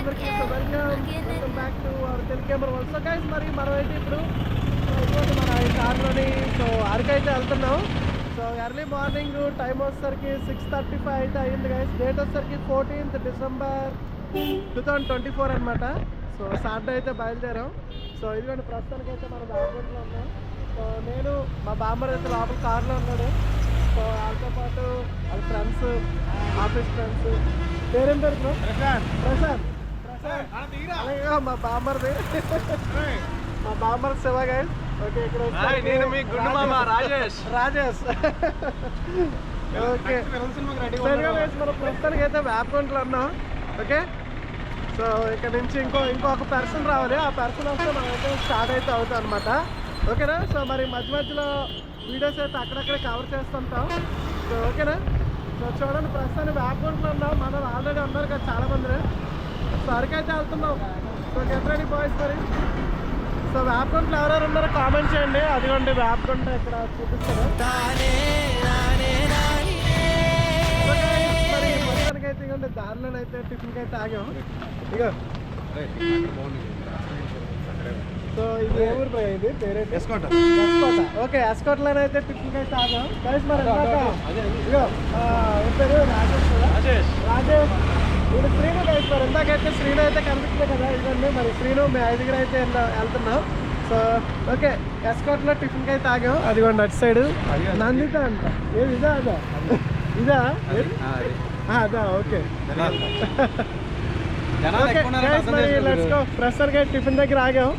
అందరికీ welcome back to our Telugu camera world. So guys మరి మనమైతే ఇప్పుడు మన ఈ కార్లోని సో అరకు అయితే వెళ్తున్నాం. సో ఎర్లీ మార్నింగ్ టైం వచ్చేసరికి 6:35 అయితే అయ్యింది గైస్. డేట్ వచ్చేసరికి 14th December 2024 అనమాట. సో సాటర్డే అయితే బయలుదేరాం. సో ఇదిగోండి ప్రస్తుతానికి అయితే మనం బాంబర్లో ఉన్నాం. సో నేను మా బాంబర్ అయితే లోపల కార్లో ఉన్నాడు. సో వాళ్ళతో పాటు వాళ్ళ ఫ్రెండ్స్, ఆఫీస్ ఫ్రెండ్స్. పేరేం పేరు బ్రో? ప్రశాంత్. అలాగే మా బాంబర్ది, మా బాంబర్ శివ గైస్. ఓకే, ఇక్కడ రాజేష్. ఓకే, మనం ప్రస్తుతానికి అయితే వేపకొండలో ఉన్నాం. ఓకే, సో ఇక్కడ నుంచి ఇంకొక పర్సన్ రావాలి. ఆ పర్సన్ వస్తే మనమైతే స్టార్ట్ అయితే అవుతాం అనమాట. ఓకేనా? సో మరి మధ్య మధ్యలో వీడియోస్ అయితే అక్కడక్కడ కవర్ చేస్తుంటాం. సో ఓకేనా? సో చూడండి ప్రస్తుతానికి వేపకొండలో ఉన్నాం. మనం ఆల్రెడీ ఉన్నారు కదా చాలామంది. సో అరకైతే వెళ్తున్నాం. So get ready boys. మరి సో వేపకొండలో ఎవరెవరు ఉన్నారో కామెంట్ చేయండి. అదిగోండి వేపకొండ ఇక్కడ చూపిస్తారు. మరి మొత్తానికి అయితే ఇవ్వండి దారిలోనైతే టిఫిన్కి అయితే ఆగాం. ఇగో సో ఇది ఏ ఊరు పోయా? ఇది పేరైతే ఎస్కోట. ఓకే, ఎస్కోటలోనైతే టిఫిన్కి అయితే ఆగాం గైస్. మరి ఇగో ఏ పేరు? రాజేష్. ఇప్పుడు శ్రీను గైస్. మరి ఇందాకైతే శ్రీను అయితే కనిపిస్తుంది కదా, ఇదండి మరి శ్రీను. మేము 5 అయితే వెళ్తున్నాం. సో ఓకే, ఎస్కోట్లో టిఫిన్కి అయితే ఆగాం. అదిగోండి అటు సైడ్ నందిత అంట. ఏది ఇదా? ఇదా? అదా. ఓకే, ప్రస్తుతానికి టిఫిన్ దగ్గర ఆగాం.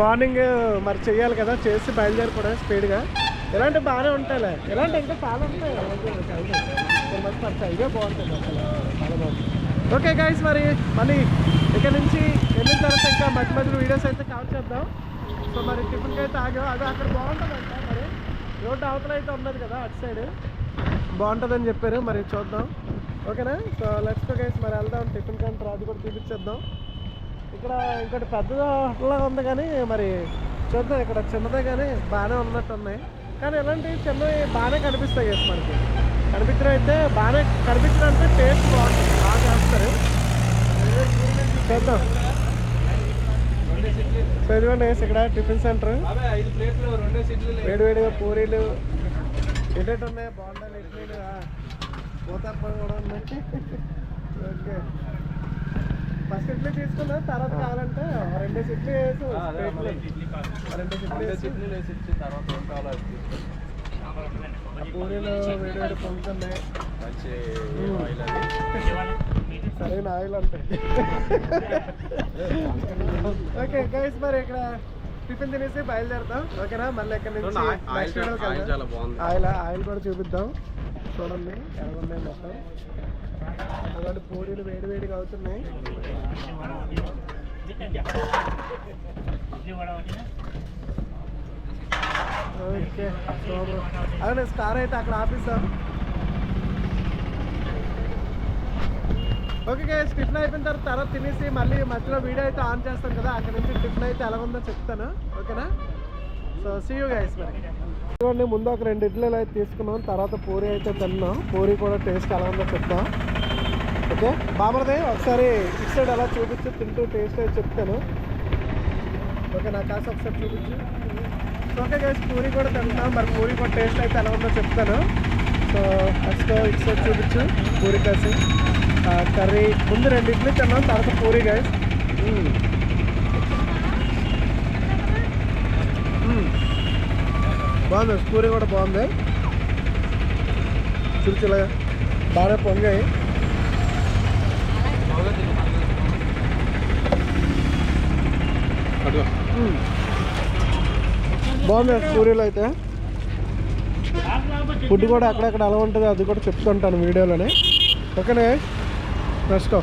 మార్నింగ్ మరి చెయ్యాలి కదా, చేసి బయలుదేరిపోవడం స్పీడ్గా. ఇలాంటి బాగానే ఉంటాయిలే, ఇలాంటి ఇంకా చాలా ఉంటాయి. ఇదే బాగుంటుంది అసలు, చాలా బాగుంటుంది. ఓకే గైస్, మరి మళ్ళీ ఇక్కడ నుంచి వెళ్ళిన తర్వాత ఇంకా మధ్య మధ్యలో వీడియోస్ అయితే కవర్ చేద్దాం. సో మరి టిఫిన్కి అయితే ఆగాం. అది అక్కడ బాగుంటుందంట. మరి రోడ్డు అవతల అయితే ఉన్నది కదా, అటు సైడ్ బాగుంటుందని చెప్పారు. మరి చూద్దాం. ఓకేనా? సో లెట్స్ గో గైస్, మరి వెళ్దాం. టిఫిన్ కౌంటర్ అది కూడా చూపించేద్దాం. ఇక్కడ ఇంకోటి పెద్దగా హోటల్లా ఉంది కానీ మరి చూద్దాం. ఇక్కడ చిన్నదే కానీ బాగానే ఉన్నట్టు ఉన్నాయి. కానీ ఇలాంటివి చిన్నవి బాగానే కనిపిస్తాయి గైస్. మనకి కనిపించడం అయితే బాగానే కనిపించడం అంటే టేస్ట్ బాగుంటుంది, బాగా చేస్తారు. చూద్దాం. సో ఇదిగోండి ఇక్కడ టిఫిన్ సెంటర్. వేడివేడిగా పూరీలు ఏంటంటే ఉన్నాయి, బాగుండాలి. ఇడ్లీలు, ఊతప్పలు కూడా ఉన్నాయి. ఓకే, ఫస్ట్ ఇడ్లీ తీసుకున్నా, తర్వాత కావాలంటే 2 ఇడ్లీ వేసి 2 ఇడ్లీ వేసి పూరీలు వేడివేడి పొంగుతున్నాయి. సరైన ఆయిల్ అంటే. ఓకే గైస్, మరి ఇక్కడ టిఫిన్ తినేసి బయలుదేరుతాం. ఓకేనా? మళ్ళీ ఇక్కడ నుంచి ఆయిల్ కూడా చూపిద్దాం. చూడండి ఎలా ఉన్నాయి మొత్తం. అలాంటి పూరీలు వేడివేడిగా అవుతున్నాయి. ఓకే, అవును స్టార్ అయితే అక్కడ ఆపిస్తాం. ఓకే గైస్, టిఫిన్ అయిపోయిన తర్వాత తినేసి మళ్ళీ మధ్యలో వీడియో అయితే ఆన్ చేస్తాను కదా, అక్కడ నుంచి టిఫిన్ అయితే ఎలా ఉందో చెప్తాను. ఓకేనా? So see you guys. మరి చూడండి, ముందు ఒక 2 ఇడ్లీలు అయితే తీసుకున్నాం, తర్వాత పూరీ అయితే తిన్నాం. పూరీ కూడా టేస్ట్ ఎలా ఉందో చెప్తాం. ఓకే బామర్దే, ఒకసారి ఇటు సైడ్ అలా చూపించి తింటూ టేస్ట్ అయితే చెప్తాను. ఓకే, నా కాస్త ఒకసారి చూపించు. ఓకే గైస్, పూరీ కూడా తింటున్నాం. మరి పూరీ కూడా టేస్ట్ అయితే ఎలా ఉందో చెప్తాను. సో ఫస్ట్ ఇటు సైడ్ చూపించు పూరీ కాసి. కర్రీ ముందు 2 ఇడ్లీ తిన్నాం, తర్వాత పూరీ గైస్. బాగుంది, పూరీ కూడా బాగుంది. చురుచులుగా బాగా పొంగాయి. బాగుంది పూరీలు అయితే. ఫుడ్ కూడా అక్కడక్కడ ఎలా ఉంటుంది అది కూడా చెప్తుంటాను వీడియోలోనే. ఓకేనే, next.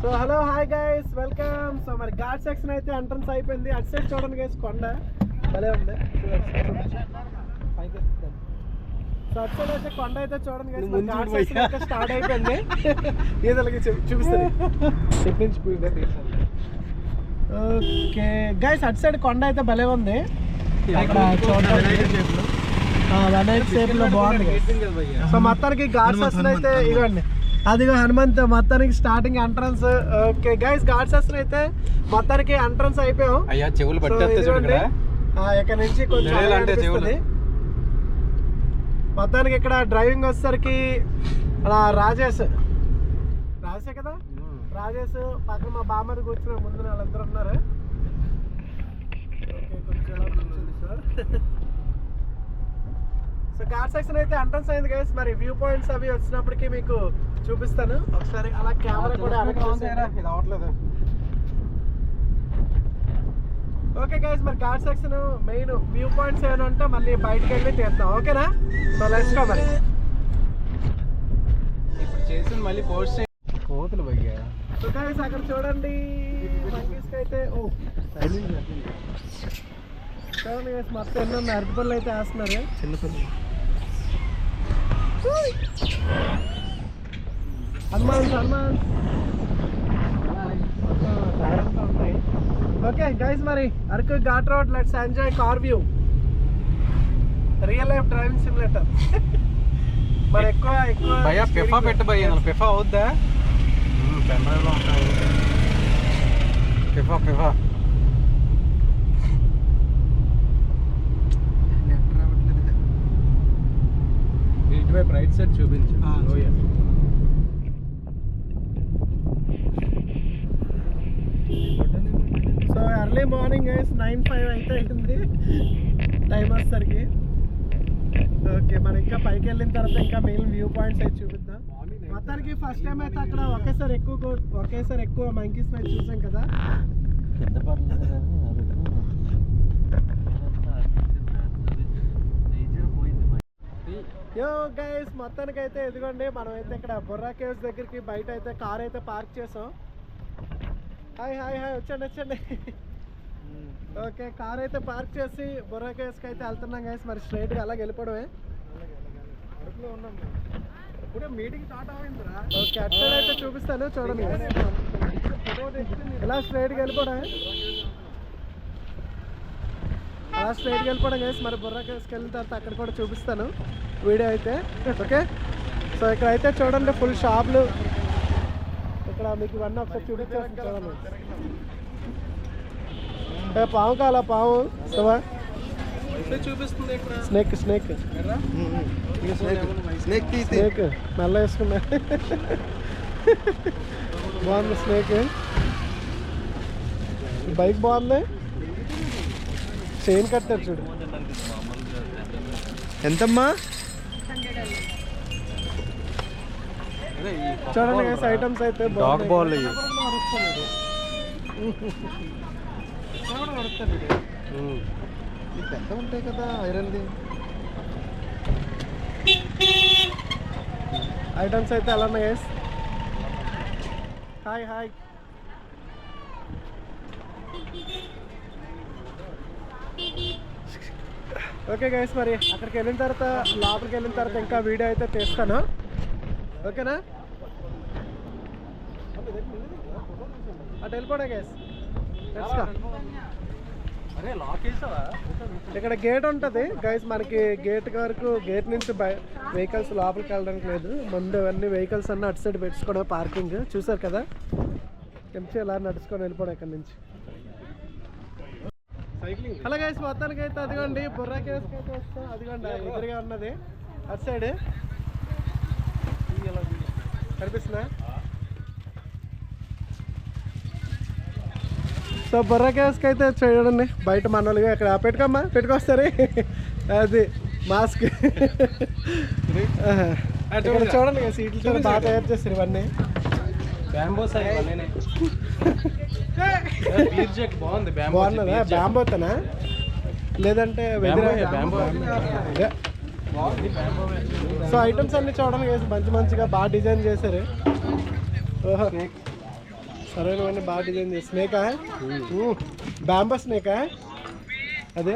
So hello, hi guys, welcome. So మరి ఘాట్ సెక్షన్ అయితే ఎంట్రన్స్ అయిపోయింది. అటు సైడ్ చూడండి గైస్, కొండ భలే ఉంది. సో అటు సైడ్ అయితే కొండ అయితే చూడండి గైస్. ఘాట్ సెక్షన్ అయితే స్టార్ట్ అయిపోయింది. ఏదలకి చూపిస్తుంది. ఓకే గైస్, అటు సైడ్ కొండ అయితే భలే ఉంది. అక్కడ చూడండి షేప్ లో బాగుంది. సో మొత్తానికి ఘాట్ సెక్షన్ అయితే ఇవ్వండి. అదిగో హనుమంత్ మొత్తానికి starting entrance. Okay guys, ghat section అయితే మొత్తానికి ఎంట్రన్స్ అయిపోయాం. అయ్యా చెవులు పట్టేస్తే చూడండి, ఇక్కడ నుంచి కొంచెం అనిపిస్తుంది. మొత్తానికి ఇక్కడ డ్రైవింగ్ వచ్చేసరికి రాజేష్ కదా, రాజేష్ పక్కన మా బామ్మది కూర్చున్న ముందు వాళ్ళిద్దరు ఉన్నారు. సో ఘాట్ సెక్షన్ అయితే ఎంట్రన్స్ అయింది గైస్. మరి వ్యూ పాయింట్స్ అవి వచ్చినప్పటికీ మీకు చూపిస్తాను ఒకసారి. అలా కెమెరా కూడా ఇది అవ్వట్లేదు. ఓకే గైస్, మరి ghat section main view points ఏమైనా ఉంటే మళ్ళీ బయటకు వెళ్ళి తీద్దాం. ఓకేనా? So let's go. మరి ఇప్పుడు చేసింది మళ్ళీ పోస్ట్ కోతులు పోయా. సో గైస్ అక్కడ చూడండి, మంకీస్కి అయితే చూడండి గైస్ మొత్తం ఎన్నో అరటిపళ్ళు అయితే వేస్తున్నారు. చిన్నపల్లి హనుమాన్ ఉంటాయి. ఓకే గైస్, మరి Araku ghat road, let's enjoy car view, real life driving simulator. మరి ఎక్కువ భయ్యా పిఫా పెట్టు భయ్యా, పిఫా అవుద్దా? పెన్ డ్రైవ్లో ఉంటాయి పిఫా. ఇటువైపు రైట్ సైడ్ చూపించు. సో ఎర్లీ మార్నింగ్ 9:05 అయితే అవుతుంది టైం వచ్చేసరికి. ఓకే, మనం ఇంకా పైకి వెళ్ళిన తర్వాత ఇంకా మెయిన్ వ్యూ పాయింట్స్ అయితే చూపిద్దాం. మొత్తానికి ఫస్ట్ టైం అయితే అక్కడ ఒకేసారి ఎక్కువ మంకీస్ అయితే చూసాం కదా. యో గైస్, మొత్తానికి అయితే ఎదుగోండి మనం అయితే ఇక్కడ బొర్రా కేవ్స్ దగ్గరికి బయట అయితే కార్ అయితే పార్క్ చేసాం. హాయ్ వచ్చండి. ఓకే, కార్ అయితే పార్క్ చేసి బొర్రా కేవ్స్కి అయితే వెళ్తున్నాం గైస్. మరి స్ట్రైట్గా అలాగే వెళ్ళిపోవడమే. మీటింగ్ స్టార్ట్ అయిందిరా. ఓకే, అటు సైడ్ అయితే చూపిస్తాను చూడండి. ఇలా స్ట్రైట్గా వెళ్ళిపోవడమే, గైస్. మరి బొర్రా కేవ్స్కి వెళ్ళిన తర్వాత అక్కడ కూడా చూపిస్తాను వీడియో అయితే. ఓకే, సో ఇక్కడ అయితే చూడండి ఫుల్ షాపులు. ఇక్కడ మీకు ఇవన్నీ ఒకసారి చూపించేస్తాను చూడండి. పాము కాల పాము చూపిస్తుంది. స్నేక్ మెల్ల వేసుకున్నా. బాగుంది స్నేక్. బైక్ బాగుంది, చైన్ కట్టారు చూడు. ఎంతమ్మా? చూడండి గైస్, ఐటమ్స్ అయితే డాగ్ బాల్ పెద్ద ఉంటాయి కదా ఐరన్ది. ఐటమ్స్ అయితే ఎలా ఉన్నాయి గైస్? హాయ్. ఓకే గైస్, మరి అక్కడికి వెళ్ళిన తర్వాత లోపలికి వెళ్ళిన తర్వాత ఇంకా వీడియో అయితే తీస్తాను. ఓకేనా? అటు వెళ్ళిపోడా గైస్. ఇక్కడ గేట్ ఉంటుంది గైస్. మనకి గేట్ నుంచి వెహికల్స్ లోపలికి వెళ్ళడానికి లేదు. ముందు అన్ని వెహికల్స్ అన్నీ అటు సైడ్ పెట్టుకోవడం పార్కింగ్. చూసారు కదా, ఎంచి ఎలా నడుచుకొని వెళ్ళిపోవడం ఇక్కడ నుంచి. హలో గైస్, మొత్తానికి అయితే అదిగోండి బొర్రా కేవ్స్కి అయితే వస్తాం. అదిగోండి ఎదురుగా ఉన్నది అటు సైడ్ కనిపిస్తుందా? సో బొర్రా కేవ్స్కి అయితే చూడండి బయట మనోళ్ళుగా ఇక్కడ పెట్టుకొస్తారు. అది మాస్క్. ఇక్కడ చూడండి సీట్లు చూడండి బాగా తయారు చేస్తారు ఇవన్నీ. బాగున్నదా? బ్యాంబోతనా లేదంటే సో ఐటమ్స్ అన్ని చూడండి మంచిగా బాగా డిజైన్ చేశారు. ఓహో, సరైనవన్నీ బాగా డిజైన్ చేసి. స్నేకా? బ్యాంబో స్నేకా అదే?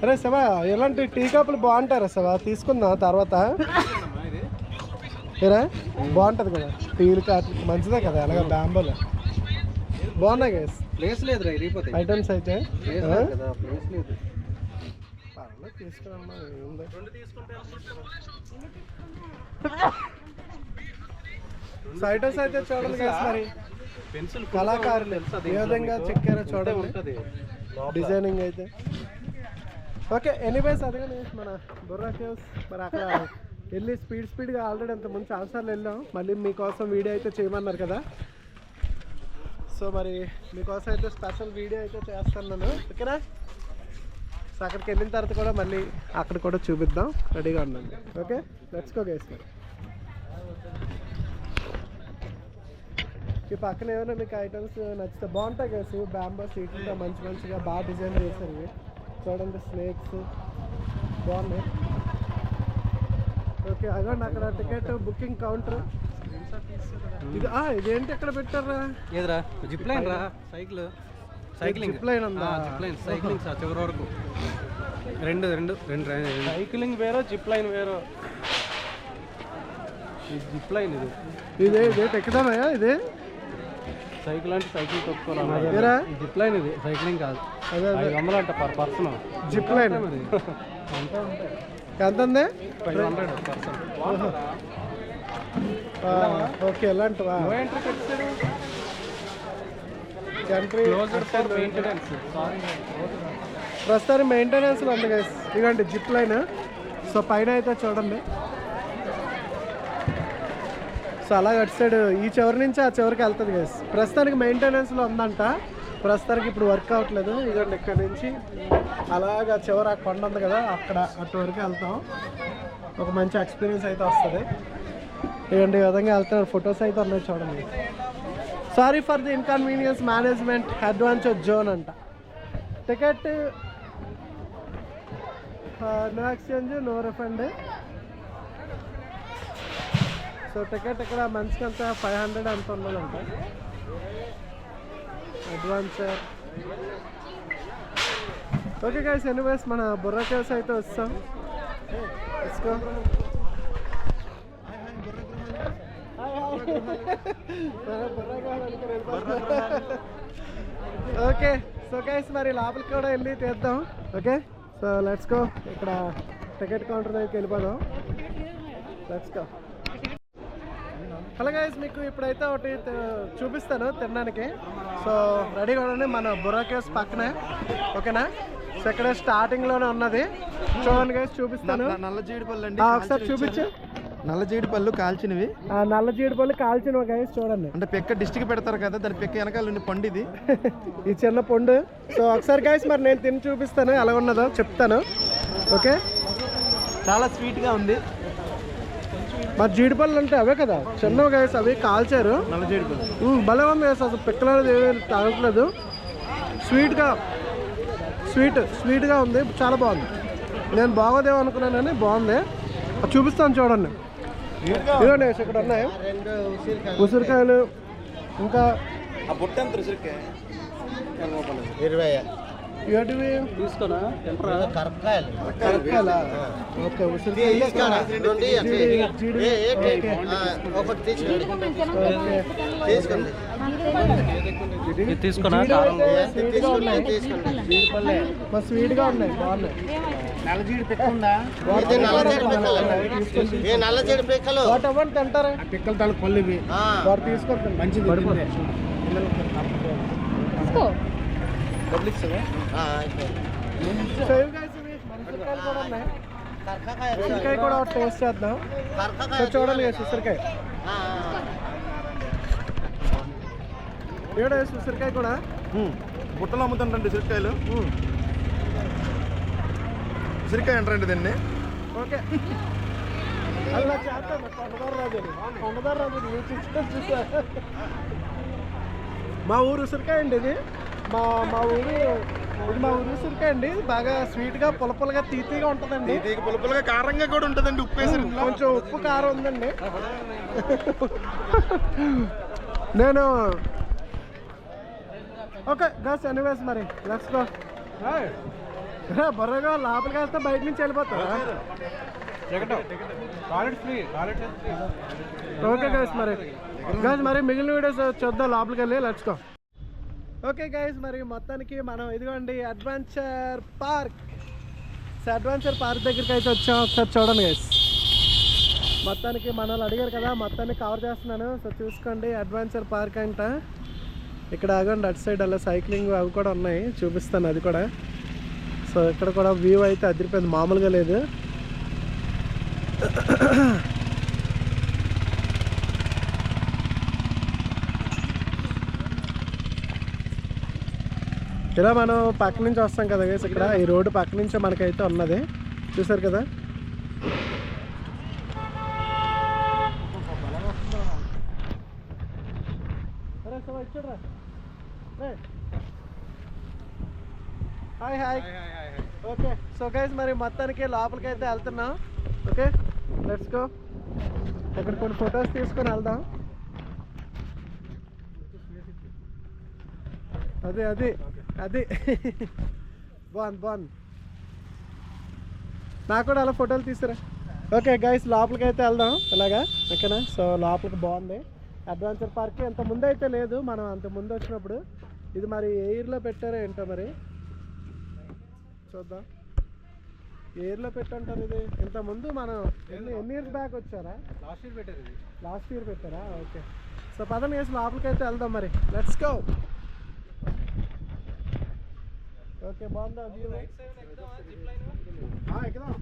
అరే శివ, ఇలాంటి టీ కప్పులు బాగుంటారా శివ? తీసుకుందాం తర్వాత. ఏరా బాగుంటుంది కదా టీలు కాట్లు, మంచిదే కదా. అలాగే బ్యాంబోలో బాగున్నాయి గైస్. ప్లేస్ లేదు ఐటమ్స్ అయితే తీసుకురమ్మా ఉంది. ఫైటర్స్ అయితే చూడండి guys మరి పెన్సిల్ కళాకారులు ఏ విధంగా చెక్కారో చూడండి డిజైనింగ్ అయితే. ఓకే ఎనీవేస్ అదిగానే మన బుర్రా కేవ్స్ మరి అక్కడ వెళ్ళి స్పీడ్గా ఆల్రెడీ అంత ముందు చాలాసార్లు వెళ్ళాం. మళ్ళీ మీకోసం వీడియో అయితే చేయమన్నారు కదా, సో మరి మీకోసం అయితే స్పెషల్ వీడియో అయితే చేస్తాను నేను. ఓకేనా? సో అక్కడికి వెళ్ళిన తర్వాత కూడా మళ్ళీ అక్కడ కూడా చూపిద్దాం, రెడీగా ఉండండి. Okay let's go guys. ఈ పక్కన ఏమైనా మీకు ఐటమ్స్ నచ్చితే బాగుంటాయి గైస్. బ్యాంబో సీట్లతో మంచిగా బాగా డిజైన్ చేశారు ఇవి చూడండి. స్నేక్స్ బాగున్నాయి. ఓకే అదండి అక్కడ టికెట్ బుకింగ్ కౌంటర్. ఇది ఇదేంటి ఎక్కడ పెట్టారా? ఏదిరా జిప్ లైన్ రా, సైక్లింగ్ జిప్ లైన్ ఉందా? సైక్లింగ్ చివరి వరకు రెండు సైక్లింగ్ వేరో జిప్ లైన్ వేరో. జిప్ లైన్ ఇదే ఎక్కుదామయ్యా ఇది సైకిల్ అంటే సైకిల్ తొక్కుకోవాలి. జిప్ లైన్ ఇది సైక్లింగ్ కాదు. 500 అంట పర్ పర్సన్ జిప్ లైన్. మరి ఎంత ఉంది? 500 పర్సన్. ఓకే ఎలాంటివా? ఎంట్రీ ప్రస్తుతానికి మెయింటెనెన్స్లో ఉంది గైస్. ఇదిగోండి జిప్ లైన్. సో పైన అయితే చూడండి. సో అలాగ అటు సైడ్ ఈ చివరి నుంచి ఆ చివరికి వెళ్తుంది గైస్. ప్రస్తుతానికి మెయింటెనెన్స్లో ఉందంట. ప్రస్తుతానికి ఇప్పుడు వర్క్ అవ్వట్లేదు. ఇదిగోండి ఇక్కడ నుంచి అలాగా చివరి ఆ కొండ ఉంది కదా, అక్కడ అటు వరకు వెళ్తాం. ఒక మంచి ఎక్స్పీరియన్స్ అయితే వస్తుంది. ఇదిగోండి ఈ విధంగా వెళ్తున్నారు. ఫొటోస్ అయితే ఉన్నాయి చూడండి. Sorry for the inconvenience management adventure zone అంట. Ticket no exchange no refund. So ticket ఇక్కడ మనిషికి అంతా 500 అంత ఉన్నదంట. అడ్వాన్సర్. ఓకే గైస్ ఎనీవేస్ మన బుర్రా కేవ్స్ అయితే వస్తాం. ఓకే సో గైస్ మరి లోపలికి కూడా వెళ్ళి తీద్దాం. Okay so let's go. ఇక్కడ టికెట్ కౌంటర్ దగ్గరికి వెళ్ళిపోదాం. Let's go. హలో గైస్ మీకు ఇప్పుడైతే ఒకటి చూపిస్తాను తినడానికి. సో రెడీగా ఉండండి. మన బుర్రా కేవ్స్ పక్కనే. ఓకేనా? సో ఇక్కడ స్టార్టింగ్లోనే ఉన్నది చూడండి గైస్. చూపిస్తాను. నల్ల జీడిపళ్ళు అండి. ఒకసారి చూపించు. నల్ల జీడిపళ్ళు కాల్చినవి. నల్ల జీడిపళ్ళు కాల్చినవి గైస్ చూడండి. అంటే పెక్క డిస్టిక్ పెడతారు కదా, దాని పెక్క వెనకాల ఉండి పండు ఇది. ఈ చిన్న పండు. సో ఒకసారి గైస్ మరి నేను తిని చూపిస్తాను ఎలా ఉన్నదో చెప్తాను. ఓకే చాలా స్వీట్గా ఉంది. మరి జీడిపళ్ళు అంటే అవే కదా చిన్నవి గైస్, అవి కాల్చారు. నల్ల జీడిపళ్ళు భలే ఉంది గైస్. అసలు పిక్కలేదు ఏమీ తాగట్లేదు. స్వీట్గా ఉంది. చాలా బాగుంది. నేను బాగోదేమో అనుకున్నాను కానీ బాగుంది. చూపిస్తాను చూడండి. ఇదిగోండి ఇక్కడ ఉన్నాయి ఉసిరికాయలు. ఇంకా ఏంటివి తీసుకున్నా కరక్కాయలా? ఓకే ఉసిరికాయలు తీసుకున్నా స్వీట్గా ఉన్నాయి. బాగున్నాయి. నల్ల జీడి పెక్క ఉందా? వాటి అవ్వండి తింటారా? పిక్కలు తాలూకు పళ్ళు ఇవి. వాడు తీసుకుంటాను. మంచిది. ఉసిరికాయ కూడా టేస్ట్ చేద్దాం. చూడాలి ఉసిరికాయ. ఏడా ఉసిరికాయ కూడా బుట్టలు అమ్ముతుంటండి ఉసిరికాయలు. ఉసిరికాయ అంటారండి దీన్ని. ఓకే అలా చేస్తాను. కొండదారు రాజు చూసా. మా ఊరు ఉసిరికాయ అండి ఇది. మా ఊరు ఉసిరికాయ అండి. బాగా స్వీట్గా పులపులుగా తీతీగా ఉంటుందండి. పులుపులుగా కారంగా కూడా ఉంటుందండి. ఉప్పు వేసి కొంచెం ఉప్పు కారం ఉందండి. నేను ఓకే గస్ ఎనీవేస్ మరి లెట్స్ గో. బర్రగా లోపలికి వెళ్తే బయట నుంచి వెళ్ళిపోతారా? ఓకే గైస్ మరి మిగిలిన వీడియోస్ చూద్దాం లోపలికి వెళ్ళి. Let's go. ఓకే గైస్ మరి మొత్తానికి మనం ఇదిగోండి అడ్వెంచర్ పార్క్ అడ్వెంచర్ పార్క్ దగ్గరికి అయితే వచ్చాం. ఒకసారి చూడండి గైస్. మొత్తానికి మన వాళ్ళు అడిగారు కదా, మొత్తాన్ని కవర్ చేస్తున్నాను. సో చూసుకోండి, అడ్వెంచర్ పార్క్ అంట. ఇక్కడ ఆగండి, అటు సైడ్ అలా సైక్లింగ్ అవి కూడా ఉన్నాయి, చూపిస్తాను అది కూడా. సో ఇక్కడ కూడా వ్యూ అయితే అదిరిపోయింది, మామూలుగా లేదు. ఇలా మనం పక్క నుంచి వస్తాం కదా గైస్, ఇక్కడ ఈ రోడ్డు పక్క నుంచే మనకైతే ఉన్నది, చూసారు కదా. Hi hi. Okay so guys, మరి మొత్తానికి లోపలికి అయితే వెళ్తున్నాం. Okay let's go. ఇక్కడ కొన్ని ఫొటోస్ తీసుకొని వెళ్దాం. అది అది అది బాగుంది. నాకు కూడా అలా ఫోటోలు తీసారా. ఓకే గైస్, లోపలికి అయితే వెళ్దాం ఇలాగా. ఓకేనా. సో లోపలికి బాగుంది అడ్వెంచర్ పార్క్. ఇంత ముందు అయితే లేదు, మనం అంత ముందు వచ్చినప్పుడు. ఇది మరి ఏ ఇయర్లో పెట్టారో ఏంటో మరి చూద్దాం. ఏ ఇయర్లో పెట్టంటారు ఇది. ఇంతకుముందు మనం ఎన్ని ఇయర్స్ బ్యాక్ వచ్చారా? లాస్ట్ ఇయర్ పెట్టారా? ఓకే. సో పదండి వేసి లోపలికి అయితే వెళ్దాం మరి. Let's go. ఓకే బాగుందా వ్యూ? ఎక్కుదాం.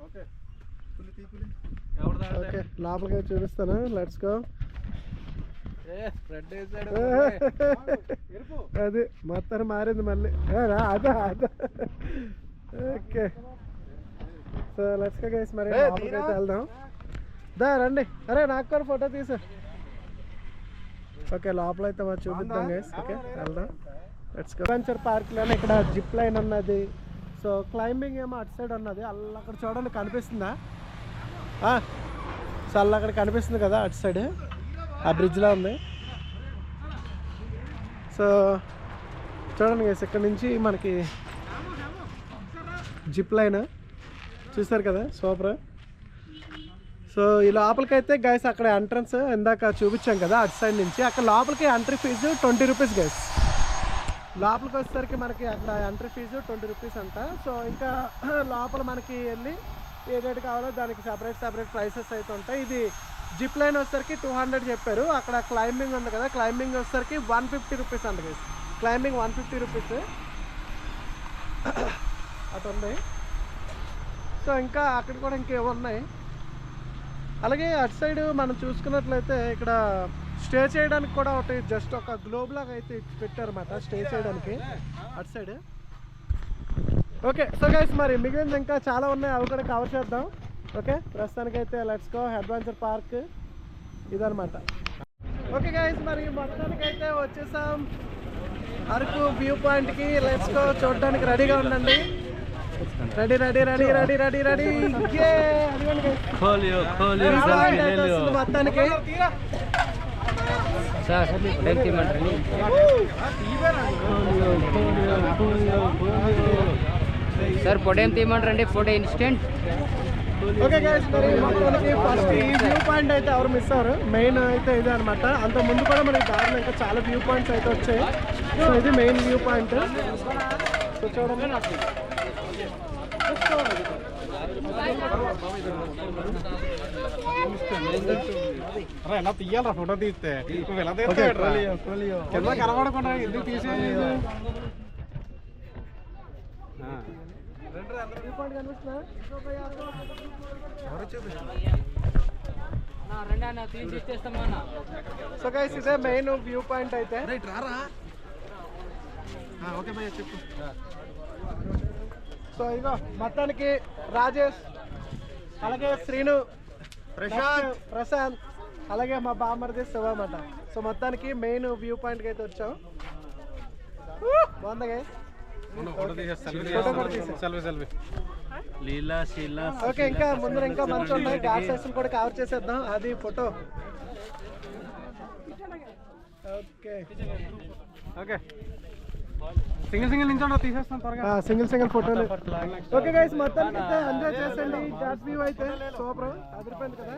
ఓకే ఓకే లోపలికి చూపిస్తాను. Let's go. అది మొత్తం మారింది మళ్ళీ. అదా అదా. Okay so let's go guys, మరి లోపలికి అయితే వెళ్దాం. దా రండి. అరే నాకు కూడా ఫోటో తీసా. ఓకే లోపల అయితే మరి చూపిద్దాం గైస్. ఓకే వెళ్దాం. Let's go. అడ్వెంచర్ పార్క్లోనే ఇక్కడ జిప్ లైన్ ఉన్నది. సో క్లైంబింగ్ ఏమో అటు సైడ్ ఉన్నది. అలా అక్కడ చూడండి, కనిపిస్తుందా? సో అలా అక్కడ కనిపిస్తుంది కదా, అటు సైడ్ ఆ బ్రిడ్జ్లో ఉంది. సో చూడండి గైస్, ఇక్కడ నుంచి మనకి జిప్ లైన్ చూసారు కదా, సూపర్. సో ఈ లోపలికైతే గైస్ అక్కడ ఎంట్రన్స్ ఇందాక చూపించాం కదా అటు సైడ్ నుంచి, అక్కడ లోపలికి ఎంట్రీ ఫీజు 20 రూపీస్ గైస్. లోపలికి వచ్చేసరికి మనకి అక్కడ ఎంట్రీ ఫీజు 20 రూపీస్ అంట. సో ఇంకా లోపల మనకి వెళ్ళి ఏదైతే కావాలో దానికి సపరేట్ ప్రైసెస్ అయితే ఉంటాయి. ఇది జిప్ లైన్ వచ్చేసరికి 200 చెప్పారు. అక్కడ క్లైంబింగ్ ఉంది కదా, క్లైంబింగ్ వచ్చేసరికి 150 రూపీస్ అంట గైస్. క్లైంబింగ్ 150 రూపీస్ అటు ఉంది. సో ఇంకా అక్కడ కూడా ఇంకేమున్నాయి. అలాగే అటు సైడ్ మనం చూసుకున్నట్లయితే ఇక్కడ స్టే చేయడానికి కూడా ఒకటి జస్ట్ ఒక గ్లోబ్ లాగా అయితే పెట్టారన్నమాట స్టే చేయడానికి అటు సైడ్. ఓకే సో గైస్, మరి మిగిలింది ఇంకా చాలా ఉన్నాయి, అవి కూడా కవర్ చేద్దాం. ఓకే ప్రస్తుతానికైతే లెట్స్ గో. అడ్వెంచర్ పార్క్ ఇదనమాట. ఓకే గైస్, మరి మొత్తానికైతే వచ్చేసాం అరకు వ్యూ పాయింట్కి. Let's go. చూడడానికి రెడీగా ఉండండి. రెడీ మొత్తానికి. సార్ ఫోటో ఏం తీయమంటారండి? Photo instant. ఓకే గైస్, మరి మొత్తానికి ఫస్ట్ ఈ వ్యూ పాయింట్ అయితే ఎవరు మిస్ అవ్వరు. మెయిన్ అయితే ఇదే అనమాట. అంత ముందు కూడా మనకి దారిలో ఇంకా చాలా వ్యూ పాయింట్స్ అయితే వచ్చాయి. సో ఇది మెయిన్ వ్యూ పాయింట్. సో చూడండి, ఎలా తీయాలరా ఫోటో తీస్తే? ఎలా కింద కనబడకుండా ఎందుకు తీసేయలేదు? సో గైస్ ఇదే మెయిన్ వ్యూ పాయింట్ అయితే. ఓకే భయ్య చెప్పు. సో ఇగో మొత్తానికి రాజేష్, అలాగే శ్రీను, ప్రశాంత్, అలాగే మా బామ్మర్ది శివ అన్నమాట. సో మొత్తానికి మెయిన్ వ్యూ పాయింట్కి అయితే వచ్చాం. బాగుందా గైస్? ఓకే ఇంకా ముందర ఇంకా మంచి ఉన్నాయి, ఘాట్ సెక్షన్ కూడా కవర్ చేసేద్దాం. అది ఫోటో. ఓకే ఓకే సింగిల్ నించోండి తీసేస్తాం త్వరగా. సింగిల్ ఫోటోలు. ఓకే గైస్, మొత్తానికి అయితే ఎంజాయ్ చేసండి. జాస్ వ్యూ అయితే సూపర్ అదిరిపోయింది కదా.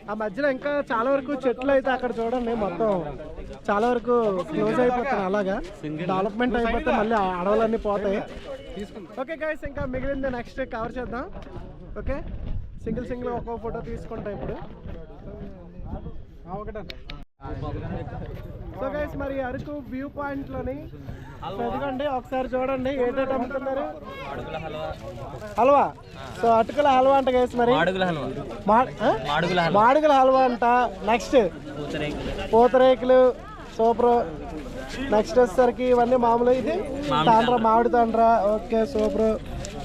ఆ మధ్యలో ఇంకా చాలా వరకు చెట్లు అయితే అక్కడ చూడండి, మొత్తం చాలా వరకు క్లోజ్ అయిపోతాయి. అలాగా డెవలప్మెంట్ అయిపోతే మళ్ళీ అడవులన్నీ పోతాయి. ఓకే గైస్, ఇంకా మిగిలింది నెక్స్ట్ కవర్ చేద్దాం. ఓకే, సింగిల్ ఒక్కొక్క ఫోటో తీసుకుంటా ఇప్పుడు. సో గైస్, మరి అరకు వ్యూ పాయింట్ లోని ఎదుగండి ఒకసారి చూడండి ఏంటంటే అమ్ముతున్నారు. హల్వా. సో అటుకుల హల్వా అంట గైస్. మరి మాడుగుల హల్వా అంట. నెక్స్ట్ పూతరేకులు సూపర్. నెక్స్ట్ వచ్చేసరికి ఇవన్నీ మామూలు. ఇది తాండ్రా, మామిడి తాండ్రా. Okay super.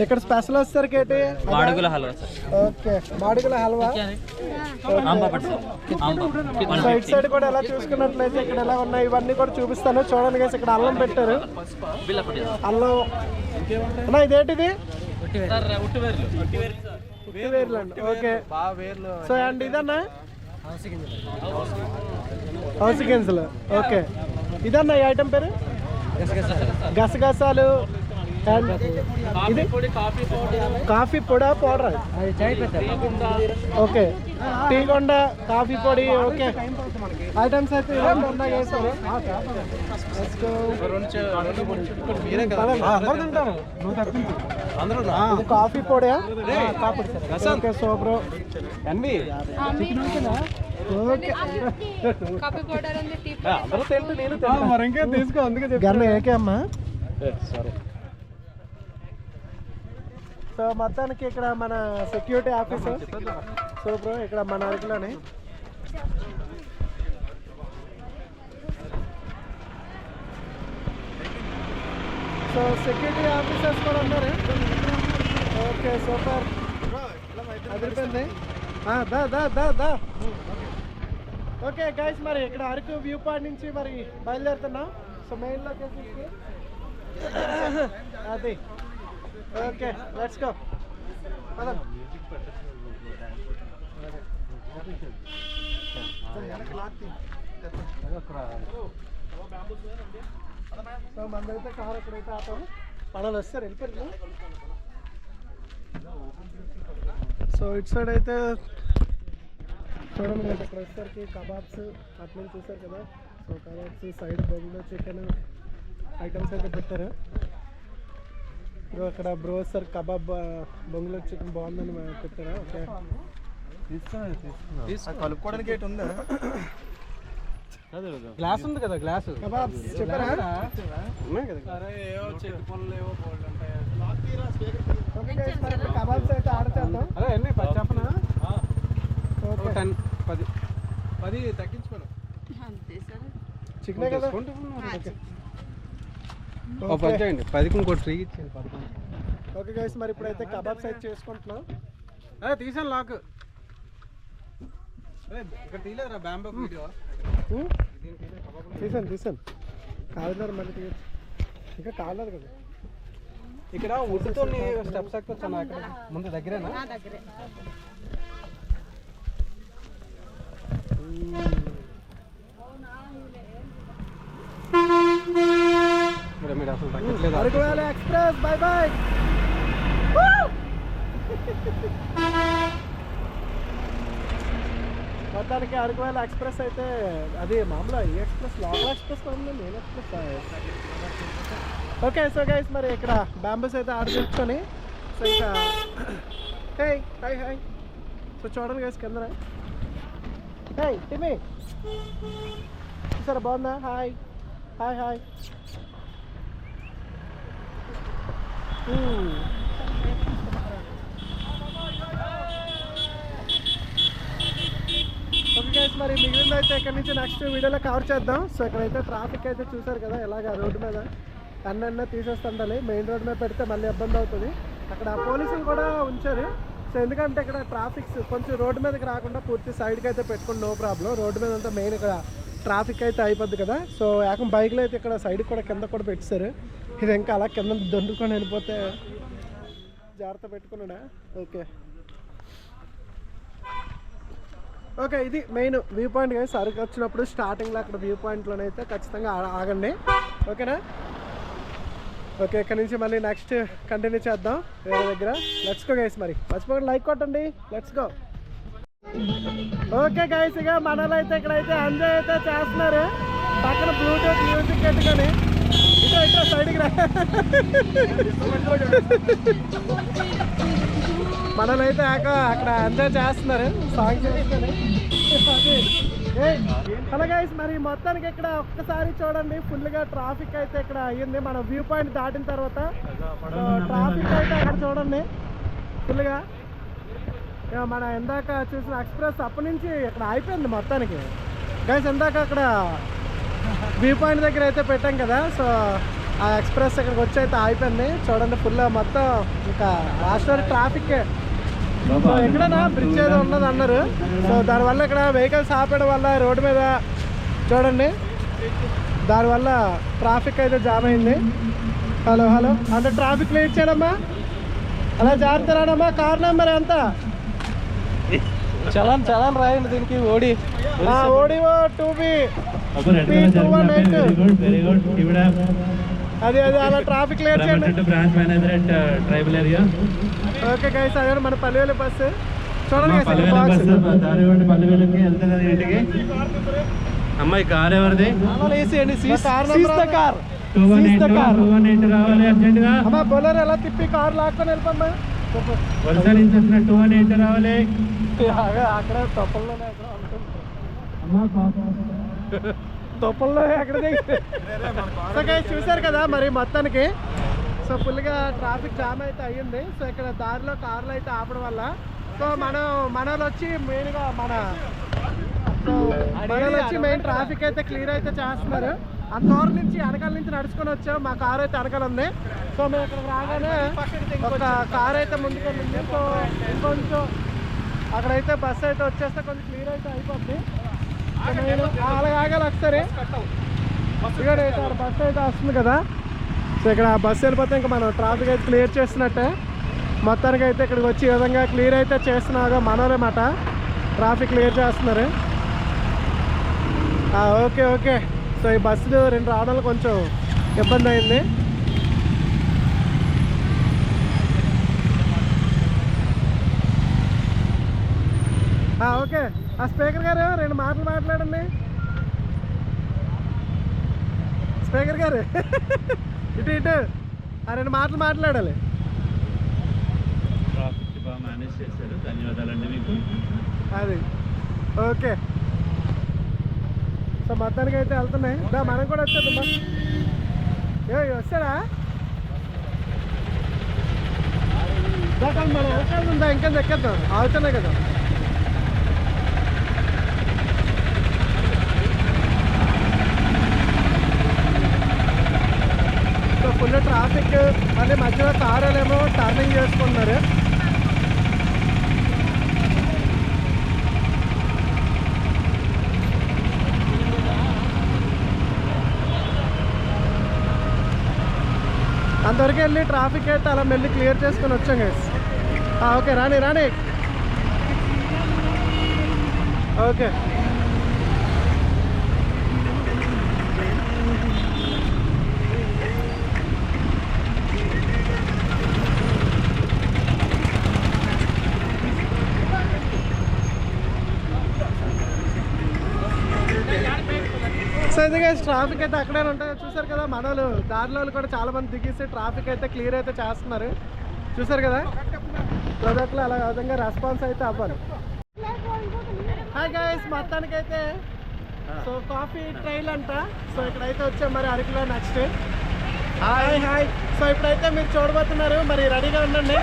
ఇక్కడ స్పెషల్ వచ్చేసరికి ఏంటి? మాడుగుల హల్వా. ఓకే, మాడుగుల హల్వా. సో ఇటు సైడ్ కూడా ఎలా చూసుకున్నట్లయితే ఇక్కడ ఎలా ఉన్నాయి ఇవన్నీ కూడా చూపిస్తాను చూడండి గైస్. ఇక్కడ అల్లం పెట్టారు. అల్లం అన్నా, ఇదేంటిది? ఉట్టివేర్లు అండి. ఓకే. సో అండ్ ఇదన్నా హౌస్ గింజలు. ఓకే, ఇదన్నా ఈ ఐటమ్ పేరు? గసగసాలు. ఇది కాఫీ పొడా పౌడర్. ఓకే, టీ కొండ కాఫీ పొడి. ఓకే, ఐటమ్స్ అయితే ఉన్నాయి. కాఫీ పొడి. Okay super. తీసుకో అందుకే గర్ణ ఏకే అమ్మా. సో మొత్తానికి ఇక్కడ మన సెక్యూరిటీ ఆఫీసర్ సూపర్. ఇక్కడ మన అరకులోనే సో సెక్యూరిటీ ఆఫీసర్స్ కూడా ఉన్నారు. ఓకే సూపర్, అదిరిపోయింది. దా. ఓకే గైస్, మరి ఇక్కడ అరకు వ్యూ పాయింట్ నుంచి మరి బయలుదేరుతున్నాం. సో మెయిన్ లొకేషన్కి అది. Okay, let's go. సో మందైతే కార్ ఎక్కడైతే ఆపాము పడాలి వస్తారు వెళ్ళిపోయారు. సో ఇటు సైడ్ అయితే చూడండి, ఇక్కడ వచ్చేసరికి కబాబ్స్ అట్లా చూసారు కదా. సో కబాబ్స్ సైడ్ బొంగులో చికెన్ ఐటమ్స్ అయితే పెట్టారు. అక్కడ బ్రో సార్ కబాబ్ బొంగులో చికెన్ బాగుందని పెట్టారా? ఓకే, కలుపుకోవడానికి ఏంటి ఉందా? గ్లాస్ ఉంది కదా, గ్లాస్ కబాబ్స్ చెప్పారా? ఉన్నాయి కదా. ఓకే గైస్, మరి కబాబ్స్ అయితే ఆర్డర్ చేద్దాం. అదే అన్నీ చెప్పనా? 10 తగ్గించుకోను. చికెనే కదా. ఓకే 10కి ఇంకోటి ఫ్రీ ఇచ్చేయండి. ఓకే గైస్, మరి ఇప్పుడైతే కబాబ్స్ అయితే చేసుకుంటున్నాం. అదే తీసాను లాక్. ఇక్కడ తీయలేదురా బ్యాంబో వీడియో. తీసాను కాలేదు మళ్ళీ తీయచ్చు. ఇంకా కాలేదు కదా. ఇక్కడ వుడ్తో స్టెప్స్ ఎక్కువ అక్కడ ముందు దగ్గరేనా? మీరు అసలు తగ్గట్లేదు. Araku valley express by by. మొత్తానికి అరకు వ్యాలీ ఎక్స్ప్రెస్ అయితే అది మామూలుగా ఈ ఎక్స్ప్రెస్ లోకల్ ఎక్స్ప్రెస్ ఉంది, main express. Okay so guys, మరి ఇక్కడ బ్యాంబూస్ అయితే ఆర్డర్ చేసుకొని సో ఇంకా హాయ్ సో చూడండి గైస్ కింద. హే టిమి చూసారా, బాగుందా? హాయ్. ఓకే గైస్, మరి మిగిలింది అయితే ఇక్కడ నుంచి నెక్స్ట్ వీడియోలో కవర్ చేద్దాం. సో ఇక్కడైతే ట్రాఫిక్ అయితే చూసారు కదా, ఎలాగ రోడ్డు మీద అన్న తీసేస్తుండాలి. మెయిన్ రోడ్ మీద పెడితే మళ్ళీ ఇబ్బంది అవుతుంది. అక్కడ పోలీసులు కూడా ఉంచారు. సో ఎందుకంటే ఇక్కడ ట్రాఫిక్ కొంచెం రోడ్డు మీదకి రాకుండా పూర్తి సైడ్కి అయితే పెట్టుకుని నో ప్రాబ్లం. రోడ్డు మీద అంతా మెయిన్ ఇక్కడ ట్రాఫిక్ అయితే అయిపోద్ది కదా. సో ఏకం బైక్లో అయితే ఇక్కడ సైడ్కి కూడా కింద కూడా పెట్టారు. ఇది ఇంకా అలా కింద దొండుకొని వెళ్ళిపోతే జాగ్రత్త పెట్టుకున్నాడా. ఓకే ఓకే, ఇది main view point guys. Araku వచ్చినప్పుడు స్టార్టింగ్లో అక్కడ వ్యూ పాయింట్లోనైతే ఖచ్చితంగా ఆగండి, ఓకేనా? ఓకే, ఇక్కడ నుంచి మళ్ళీ నెక్స్ట్ కంటిన్యూ చేద్దాం వేరే దగ్గర. Let's go guys. మరి మర్చిపోకండి లైక్ కొట్టండి. Let's go. ఓకే గైస్, ఇక మనలో అయితే ఇక్కడైతే ఎంజాయ్ అయితే చేస్తున్నారు. పక్కన బ్లూటూత్ మ్యూజిక్ పెట్టుకొని ఇట్లా సైడ్కి రా. మనలో అయితే అక్కడ ఎంజాయ్ చేస్తున్నారు సాంగ్స్ వేసుకొని. హలో గైస్, మరి మొత్తానికి ఇక్కడ ఒక్కసారి చూడండి, ఫుల్గా ట్రాఫిక్ అయితే ఇక్కడ అయ్యింది. మన వ్యూ పాయింట్ దాటిన తర్వాత ట్రాఫిక్ అయితే అక్కడ చూడండి ఫుల్గా. మన ఇందాక చూసిన ఎక్స్ప్రెస్ అప్పటి నుంచి ఇక్కడ అయిపోయింది మొత్తానికి గైస్. ఇందాక అక్కడ వ్యూ పాయింట్ దగ్గర అయితే పెట్టాం కదా, సో ఆ ఎక్స్ప్రెస్ ఇక్కడికి వచ్చి అయితే అయిపోయింది చూడండి ఫుల్. మొత్తం ఇంకా లాస్ట్ వరకు ట్రాఫిక్. సో ఎక్కడైనా బ్రిడ్జ్ ఏదో ఉన్నది అన్నారు, సో దానివల్ల ఇక్కడ వెహికల్స్ ఆపేయడం వల్ల రోడ్డు మీద చూడండి దానివల్ల ట్రాఫిక్ అయితే జామ్ అయింది. హలో హలో, అంటే ట్రాఫిక్ లేట్ చేయడమ్మా, అలా జాగ్రత్త రాడమ్మా. కార్ నెంబర్ ఎంత? చలాన్ రాయండి దీనికి. ఓడి ఓడిఓ 2B 218. అది అలా ట్రాఫిక్ లేట్ చేయండి. Branch manager at tribal area. Okay guys, అదే మన పల్లెవేలు బస్సు చూడండి. పల్లెవేలుకి వెళ్తుంది ఇంటికి. అమ్మాయి కార్ ఎవరిది? కార్ 218 రావాలి అర్జెంట్ గా. అమ్మా బొలర్ ఎలా తిప్పి కార్ లాక్కొని వెళ్ళిపోమ్మా. వరుస నుంచి వచ్చిన 218 రావాలి. అక్కడ తొప్పల్లోనే తొప్పల్లో ఎక్కడ సో గైస్ చూసారు కదా మరి మొత్తానికి. సో ఫుల్గా ట్రాఫిక్ జామ్ అయితే అయ్యింది. సో ఇక్కడ దారిలో కార్లు అయితే ఆపడం వల్ల సో మనలో వచ్చి మెయిన్గా మనలో వచ్చి మెయిన్ ట్రాఫిక్ అయితే క్లియర్ అయితే చేస్తున్నారు. ఆ తోరు నుంచి వెనకాల నుంచి నడుచుకొని వచ్చాం. మా కార్ అయితే వెనకాల ఉంది. సో మేము ఇక్కడ రాగానే ఒక కార్ అయితే ముందుకెళ్ళింది. సో ఇంకొంచెం అక్కడైతే బస్సు అయితే వచ్చేస్తే కొంచెం క్లియర్ అయితే అయిపోద్ది. అలాగే ఆగాలి ఒకసారి. ఇక్కడ బస్సు అయితే వస్తుంది కదా, సో ఇక్కడ బస్సు వెళ్ళిపోతే ఇంకా మనం ట్రాఫిక్ అయితే క్లియర్ చేస్తున్నట్టే. మొత్తానికి అయితే ఇక్కడికి వచ్చి ఈ విధంగా క్లియర్ అయితే చేస్తున్నాగా మనోలేమాట ట్రాఫిక్ క్లియర్ చేస్తున్నారు. ఓకే ఓకే, సో ఈ బస్సులు 2 రావడంలో కొంచెం ఇబ్బంది అయింది. ఓకే, ఆ స్పీకర్ గారు 2 మాటలు మాట్లాడండి. స్పీకర్ గారు ఇటు ఆ 2 మాటలు మాట్లాడాలి. ట్రాఫిక్ బాగా మేనేజ్ చేశారు, ధన్యవాదాలండి మీకు. అది ఓకే. సో మొత్తానికి అయితే వెళ్తున్నాయి. మనం కూడా వచ్చేద్దామా? వస్తాడా మనం అవకాశం ఉందా? ఇంకా ఎక్కేద్దాం, అవుతున్నాయి కదా. సో ఫుల్ ట్రాఫిక్, మళ్ళీ మధ్యలో కారులేమో టర్నింగ్ చేసుకుంటున్నారు. అంతవరకు వెళ్ళి ట్రాఫిక్ అయితే అలా మెల్లి క్లియర్ చేసుకొని వచ్చాం గైస్. ఓకే రాని ఓకే. సో ఇది గైస్ ట్రాఫిక్ అయితే అక్కడే ఉంటాయి. చూసారు కదా మనోళ్ళు దారిలో కూడా చాలా మంది దిగేసి ట్రాఫిక్ అయితే క్లియర్ అయితే చేస్తున్నారు. చూసారు కదా ప్రొడక్ట్లో అలా విధంగా రెస్పాన్స్ అయితే అవ్వాలి. హాయ్ గైస్, మొత్తానికి అయితే సో కాఫీ ట్రైల్ అంట. సో ఇక్కడైతే వచ్చాం మరి అరకులో నెక్స్ట్. హాయ్. సో ఇప్పుడైతే మీరు చూడబోతున్నారు, మరి రెడీగా ఉండండి.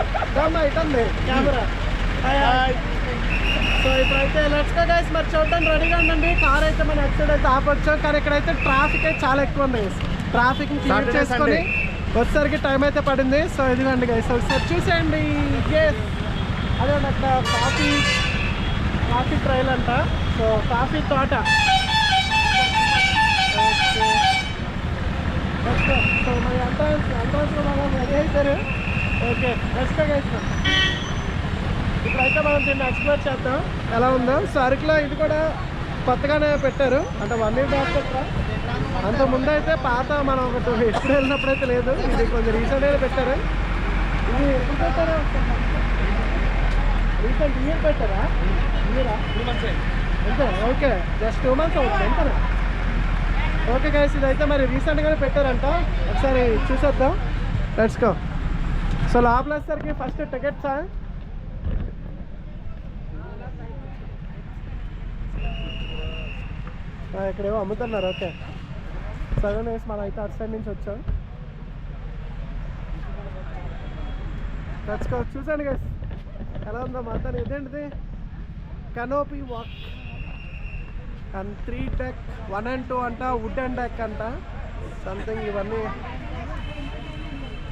ఇటుంది కెమెరా. హాయ్. సో ఇప్పుడైతే లెట్స్ గో గైస్, మరి చూడడానికి రెడీగా ఉండండి. కార్ అయితే మన ఎక్సైడ్ అయితే ఆపొచ్చాం, కానీ ఇక్కడైతే ట్రాఫిక్ అయితే చాలా ఎక్కువ ఉంది. ట్రాఫిక్ని క్లియర్ చేసుకొని వచ్చేసరికి టైం అయితే పడింది. సో ఇదిగోండి గైస్, ఒకసారి చూసేయండి. అదే అక్కడ కాఫీ ట్రైల్ అంట. సో కాఫీ తోట. సో మరి ఎంట్రన్స్ రెడీ అవుతారు. Okay let's go guys. ఇప్పుడైతే మనం దీన్ని ఎక్స్ప్లోర్ చేద్దాం ఎలా ఉందో. సో అరకులో ఇది కూడా కొత్తగానే పెట్టారు, అంటే 1 year బ్యాక్ పెట్టరా. అంత ముందు అయితే పాత మనం ఒకటి ఎప్పుడు వెళ్ళినప్పుడు అయితే లేదు, ఇది కొంచెం రీసెంట్గా పెట్టారు. ఇది ఎప్పుడు పెట్టారు? రీసెంట్ ఇయర్ పెట్టారా? ఇయరా? 2 months అంతే. ఓకే, జస్ట్ 2 months అవుతుంది అంతేనా? ఓకే గైస్, ఇదైతే మరి రీసెంట్గానే పెట్టారంట, ఒకసారి చూసేద్దాం. Let's go. సో లోపల వచ్చేసరికి ఫస్ట్ టికెట్సా? ఇక్కడేమో అమ్ముతున్నారు. ఓకే, సగం వేసి మనం అయితే అటు సైడ్ నుంచి వచ్చాం. Let's go. చూసాను గైస్ ఎలా ఉందో మొత్తం. ఇదేంటిది? Canopy walk and 3 deck 1 and 2 అంట, వుడ్ అండ్ డెక్ అంట సంథింగ్. ఇవన్నీ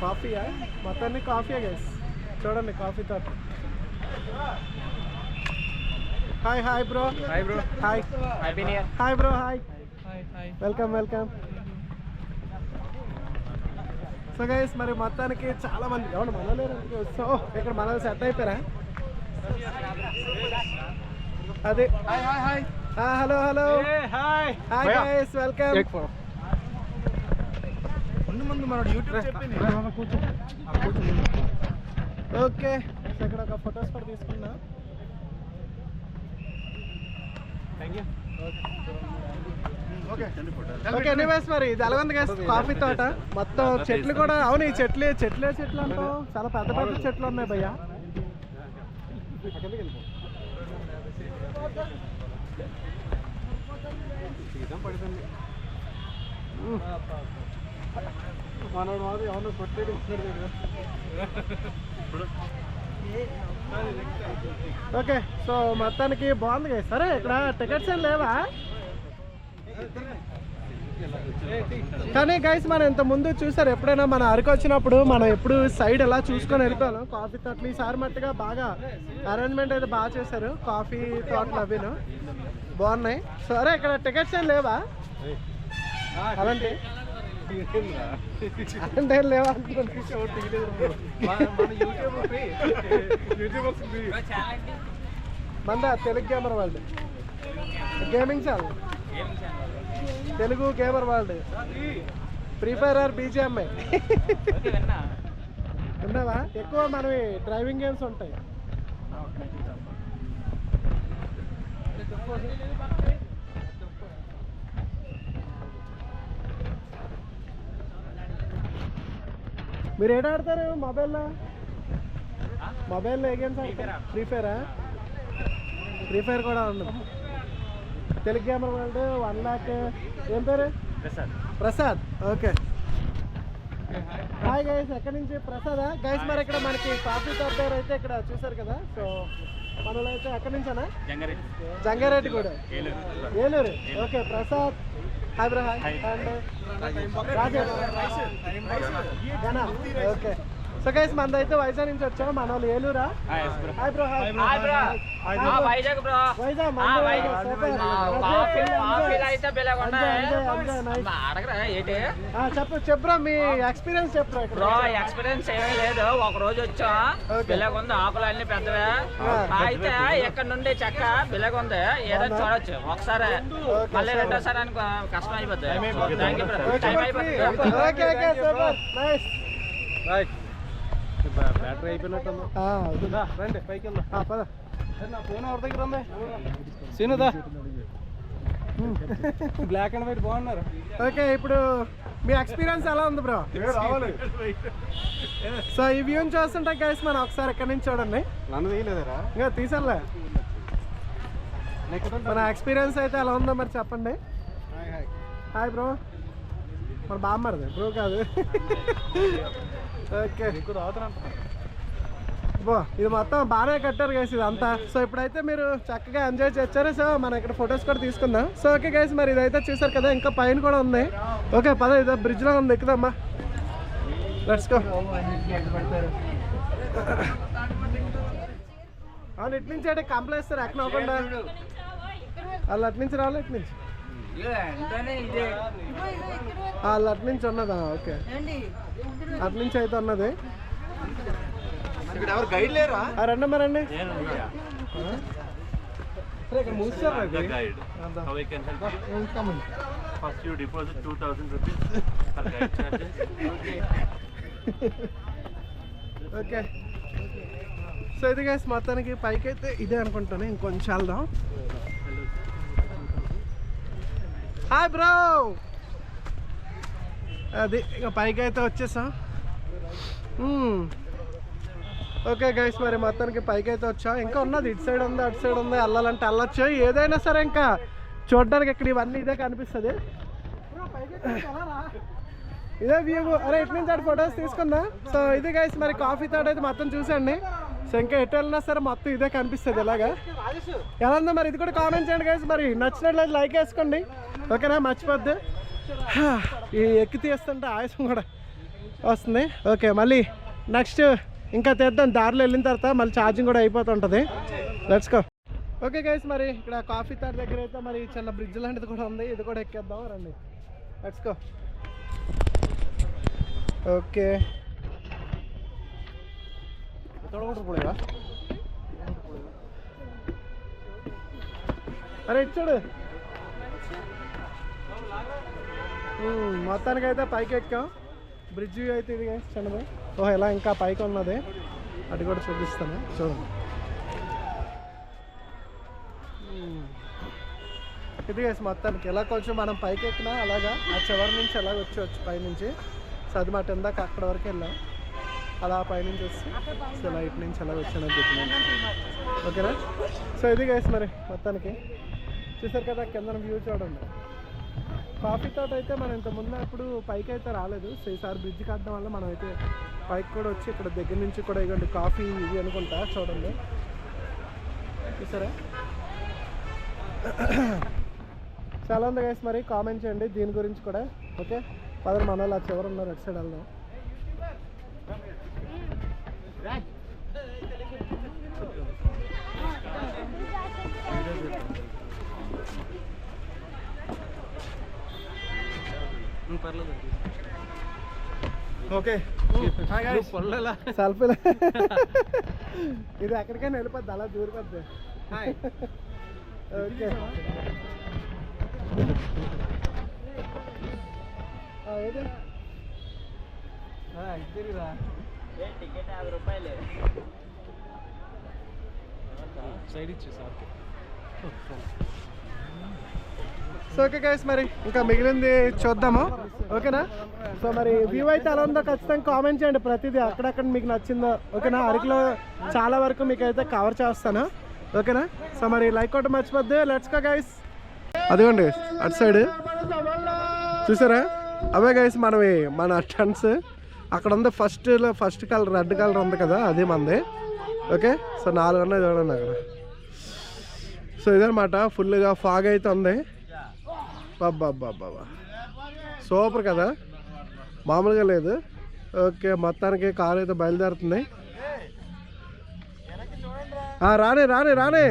కాఫీయా? మొత్తాన్ని కాఫీయా గైస్, చూడండి కాఫీ తోట. Hi hi bro. Hi bro. Hi happy new year. Hi bro. Hi hi. Welcome welcome. So guys మరి మొత్తానికి చాలా మంది ఎవరు మనలేరు. సో ఇక్కడ మన సెట్ అయిపోయారా? అదే hello hello hi guys welcome. ముందు మన ఓకే, సో ఇక్కడ ఒక ఫొటోస్ కూడా తీసుకున్నా. Okay okay. ఎనీవేస్ మరి ఇది ఎలా ఉంది గైస్ కాఫీ తోట మొత్తం. చెట్లు కూడా, అవును ఈ చెట్లు అంటావు, చాలా పెద్ద పెద్ద చెట్లు ఉన్నాయి భయ్యా. మనోడు మాది ఎవరు కొట్టేది ఓకే. సో మొత్తానికి బాగుంది గైస్. సరే ఇక్కడ టికెట్స్ ఏం లేవా? కానీ గైస్ మనం ఇంత ముందు చూసారు ఎప్పుడైనా మన అరకు వచ్చినప్పుడు మనం ఎప్పుడు సైడ్ ఎలా చూసుకొని వెళ్ళిపోయాం కాఫీ తోటలు. ఈసారి మట్టుగా బాగా అరేంజ్మెంట్ అయితే బాగా చేశారు, కాఫీ తోటలు అవిను బాగున్నాయి. సరే ఇక్కడ టికెట్స్ ఏం లేవా? అలాంటి అంటే లేవా? మందా Telugu gamer world gaming channel, Telugu gamer world, free fire or BGMI ఉన్నావా? ఎక్కువ మనవి డ్రైవింగ్ గేమ్స్ ఉంటాయి. మీరు ఏడు ఆడతారు మొబైల్లో? మొబైల్లో ఏ గేమ్స్ ఆడతారు? ఫ్రీ ఫైరా? ఫ్రీ ఫైర్ కూడా ఉండదు. Telugu gamer world 1 lakh. ఏం పేరు? ప్రసాద్. Okay hi guys. ఎక్కడి నుంచి? ప్రసాదా గైస్. మరి ఇక్కడ మనకి కాఫీ తోట దగ్గర అయితే ఇక్కడ చూసారు కదా. సో మనలో అయితే ఎక్కడి నుంచేనా? జంగారెడ్డి కూడా, Eluru. Okay Prasad. Hi bro. Hi. And Rajesh. Okay. So guys మనది అయితే వైజాగ్ నుంచి వచ్చాం, మన వాళ్ళు ఏలూరా? Hi bro. Vizag bro. Vizag చెప్పు బ్రో, మీ ఎక్స్పీరియన్స్ చెప్పు. బ్రో ఎక్స్పీరియన్స్ ఏమీ లేదు, ఒక రోజు వచ్చా బిల్లగా ఉంది, ఆకులు అన్ని పెద్దవే. అయితే ఇక్కడ నుండి చెక్క బిల్లగా ఉంది, ఏదైనా చూడొచ్చు ఒకసారి, మళ్ళీ రెండోసారి అని కష్టం అయిపోద్ది. థ్యాంక్ యూ బ్రో, టైం అయిపోతుంది. బ్యాటరీ అయిపోయినట్టు రండి పైకి వెళ్దాం. పద. నా ఫోన్ ఎవరి దగ్గర ఉంది? సీనుదా బ్లాక్ అండ్ వైట్ బాగున్నారు. ఓకే ఇప్పుడు మీ ఎక్స్పీరియన్స్ ఎలా ఉంది బ్రో? సో ఈ వ్యూని చూస్తుంటే గైస్ మనం ఒకసారి ఎక్కడి నుంచి చూడండి. నన్ను తీయలేదరా? ఇంకా తీసానులే. మన ఎక్స్పీరియన్స్ అయితే ఎలా ఉందో మరి చెప్పండి. Hi bro. మన బామ్మది బ్రో కాదు. ఓకే బో ఇది మొత్తం బాగానే కట్టారు గైస్ ఇదంతా. సో ఇప్పుడైతే మీరు చక్కగా ఎంజాయ్ చేస్తారు. సో మనం ఇక్కడ ఫొటోస్ కూడా తీసుకుందాం. సో ఓకే గైస్ మరి ఇదైతే చూసారు కదా, ఇంకా పైన కూడా ఉంది. ఓకే పద, ఇదో బ్రిడ్జ్లో ఉంది, ఎక్కుదమ్మా. Let's go. అవును ఇటు నుంచి అంటే కంప్లైంట్ ఇస్తారు ఎక్కడ అవ్వకుండా. వాళ్ళు అటు నుంచి రావాలి, ఇటు నుంచి వాళ్ళు అటు నుంచి ఉన్నదా? ఓకే అటు నుంచి అయితే ఉన్నది. ఇక్కడ ఎవరు గైడ్ లేరా? రండి మరి రండి. ఇక్కడ మూసారు guide. How I can help you? First you deposit 2,000 rupees for guide charges. Okay so ఇది గైస్ మొత్తానికి పైకి అయితే ఇదే అనుకుంటాను. ఇంకొంచెం వెళ్దాం. Hi bro. అది ఇక పైకి అయితే వచ్చేసాం. ఓకే గైస్ మరి మొత్తానికి పైకి అయితే వచ్చాం. ఇంకా ఉన్నది ఇటు సైడ్ ఉంది అటు సైడ్ ఉంది, వెళ్ళాలంటే వెళ్ళొచ్చు. ఏదైనా సరే ఇంకా చూడడానికి ఇక్కడ ఇవన్నీ ఇదే కనిపిస్తుంది. ఇదే వ్యూ. అరే ఇటు నుంచి అటు ఫొటోస్ తీసుకుందా. సో ఇది గైస్ మరి కాఫీ తోట అయితే మొత్తం చూసండి. సో ఇంకా ఎటు వెళ్ళినా సరే మొత్తం ఇదే కనిపిస్తుంది ఇలాగా. ఎలా ఉందో మరి ఇది కూడా కామెంట్ చేయండి గైస్. మరి నచ్చినట్లయితే లైక్ వేసుకోండి ఓకేనా, మర్చిపోద్దు. ఈ ఎక్కి తీస్తుంటే ఆయాసం కూడా వస్తుంది. ఓకే మళ్ళీ నెక్స్ట్ ఇంకా తెద్దాం. దారిలో వెళ్ళిన తర్వాత మళ్ళీ ఛార్జింగ్ కూడా అయిపోతుంటుంది. Let's go. ఓకే గైస్ మరి ఇక్కడ కాఫీ తోట దగ్గర అయితే మరి చిన్న బ్రిడ్జ్ లాంటిది కూడా ఉంది. ఇది కూడా ఎక్కేద్దాం రండి. Let's go. ఓకే అరే ఇచ్చాడు. మొత్తానికి అయితే పైకి ఎక్కాం. బ్రిడ్జ్ వ్యూ అయితే ఇది చిన్నది. ఓహో ఇలా ఇంకా పైకి ఉన్నది, అది కూడా చూపిస్తాను చూడండి. ఇది గైస్ మొత్తానికి ఇలా కొంచెం మనం పైకి ఎక్కినా అలాగా ఆ చివరి నుంచి ఎలాగ వచ్చి పైనుంచి చదిమాట ఇందాక అక్కడ వరకు వెళ్ళాం. అలా పైనుంచి వచ్చి సో లైట్ నుంచి ఎలా వచ్చానో చెప్పినాను ఓకేనా. సో ఇది గైస్ మరి మొత్తానికి చూసారు కదా కింద వ్యూ చూడండి. కాఫీ తోట అయితే మనం ఇంతకుముందు అప్పుడు పైకి అయితే రాలేదు. సో ఈసారి బ్రిడ్జ్ కట్టడం వల్ల మనం అయితే పైకి కూడా వచ్చి ఇక్కడ దగ్గర నుంచి కూడా ఇవ్వండి కాఫీ ఇవి అనుకుంటా చూడండి. చూసారా చాలా ఉంది గైస్. మరి కామెంట్ చేయండి దీని గురించి కూడా. ఓకే పదరు మన వాళ్ళు చివరు ఉన్నారు, అటు సైడ్ వెళ్దాం. ఓకే సెల్ఫీలో ఇది ఎక్కడికైనా వెళ్ళిపోద్ది, అలా దూరిపోద్ది. ఓకే ఏది టికెట్ 50 రూపాయలు. సైడ్ ఇచ్చేసా. సో ఓకే గైస్ మరి ఇంకా మిగిలింది చూద్దాము ఓకేనా. సో మరి వ్యూ అయితే ఎలా ఉందో ఖచ్చితంగా కామెంట్ చేయండి. ప్రతిదీ అక్కడక్కడ మీకు నచ్చిందో ఓకేనా. అరకులో చాలా వరకు మీకు అయితే కవర్ చేస్తాను ఓకేనా. సో మరి లైక్ కొట్ట మర్చిపోద్దు. Let's go guys. అదిగోండి అటు సైడ్ చూసారా అవే గైస్ మనవి మన టెంట్స్. అక్కడ ఉంది ఫస్ట్ కలర్ రెడ్ కలర్ ఉంది కదా, అది మనది ఓకే. సో 4 ఉన్నాయి చూడండి అక్కడ. సో ఇదనమాట ఫుల్గా ఫాగ్ అయితే ఉంది. బాబా సూపర్ కదా, మామూలుగా లేదు. ఓకే మొత్తానికి కారు అయితే బయలుదేరుతుంది. రానే రానే రానే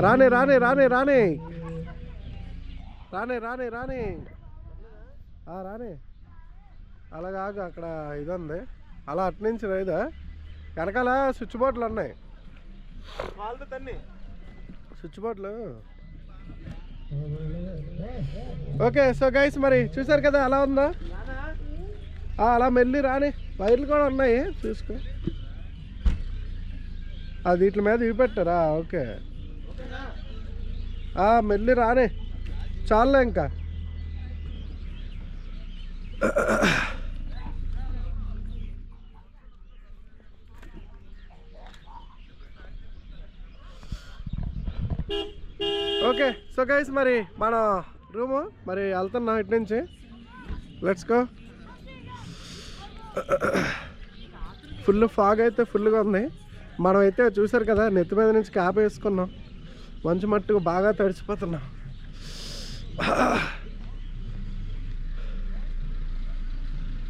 రానే రానే రానే రానే రానే రానే రానే రానే అలాగా అక్కడ ఇది ఉంది. అలా అటు నుంచి రైదా వెనకాల స్విచ్ బోర్డులు ఉన్నాయి, స్విచ్ బోర్డులు. ఓకే సో గైస్ మరి చూసారు కదా అలా ఉందా. అలా మెల్లి రాని వైర్లు కూడా ఉన్నాయి చూసుకో. అది వీటి మీద ఇవి పెట్టారా. ఓకే మెల్లి రానే చాలే ఇంకా. ఓకే సో గైస్ మరి మన రూము మరి వెళ్తున్నాం ఇటు నుంచి. Let's go. ఫుల్ ఫాగ్ అయితే ఫుల్గా ఉంది. మనం అయితే చూసారు కదా నెత్తి మీద నుంచి క్యాప్ వేసుకున్నాం, మంచు మట్టుకు బాగా తడిచిపోతున్నాం.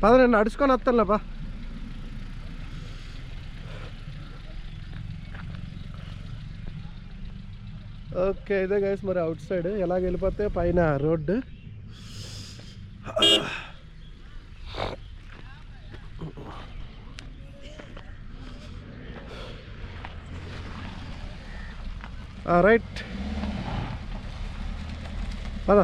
పద నేను నడుచుకొని వస్తానులేపా. ఓకే ఇదే గైస్ మరి అవుట్ సైడ్ ఎలాగ వెళ్ళిపోతే పైన రోడ్డు. రైట్ పద.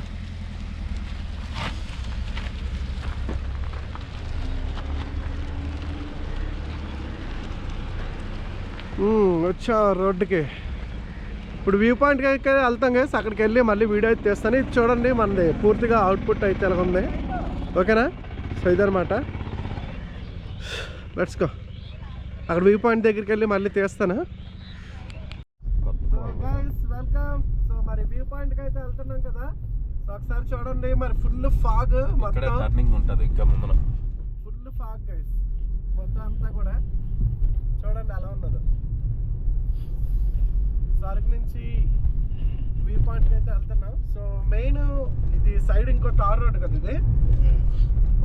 వచ్చా రోడ్డుకి. ఇప్పుడు వ్యూ పాయింట్కి అయితే వెళ్తాం గైస్. అక్కడికి వెళ్ళి మళ్ళీ వీడియో అయితే తీస్తాను. ఇది చూడండి మనది పూర్తిగా అవుట్పుట్ అయితే ఎలా ఉంది. ఓకేనా? సో ఇదనమాట. Let's go. అక్కడ వ్యూ పాయింట్ దగ్గరికి వెళ్ళి మళ్ళీ తీస్తాను. వెల్కమ్. సో మరి వ్యూ పాయింట్కి అయితే వెళ్తున్నాం కదా. సో ఒకసారి చూడండి మరి ఫుల్ ఫాగ్ మొత్తం. టర్నింగ్ ఉంటుంది ఇంకా ముందున. ఫుల్ ఫాగ్ గైస్ మొత్తం అంతా కూడా. చూడండి ఎలా ఉన్నదో. సరుకు నుంచి వ్యూ పాయింట్కి అయితే వెళ్తున్నాం. సో మెయిన్ ఇది సైడ్ ఇంకో తార్ రోడ్ కదా ఇది.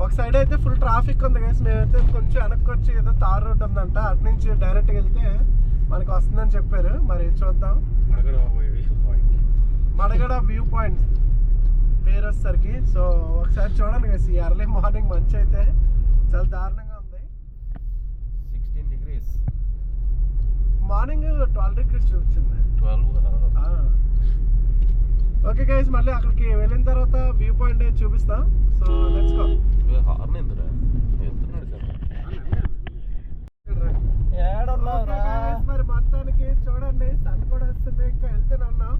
ఒక సైడ్ అయితే ఫుల్ ట్రాఫిక్ ఉంది గైస్. మేమైతే కొంచెం వెనక్కి వచ్చి ఏదో తార్ రోడ్ ఉందంట, అటు నుంచి డైరెక్ట్గా వెళ్తే మనకు వస్తుందని చెప్పారు. మరి చూద్దాం. మడగడ వ్యూ పాయింట్ పేరు వచ్చేసరికి. సో ఒకసారి చూడండి గైస్. ఈ ఎర్లీ మార్నింగ్ మంచి అయితే చాలా దారుణంగా ఉంది. 16 degrees. మార్నింగ్ 12 degrees చూపించింది. 12. ఓకే గైస్, మళ్ళీ అక్కడికి వెళ్ళిన తర్వాత వ్యూ పాయింట్ చూపిస్తాం. So let's go. హార్న్ ఎందురా ఎత్తున్నాడు కదా. మరి మొత్తానికి చూడండి సన్ కూడా వస్తుంది. ఇంకా వెళ్తూనే ఉన్నాం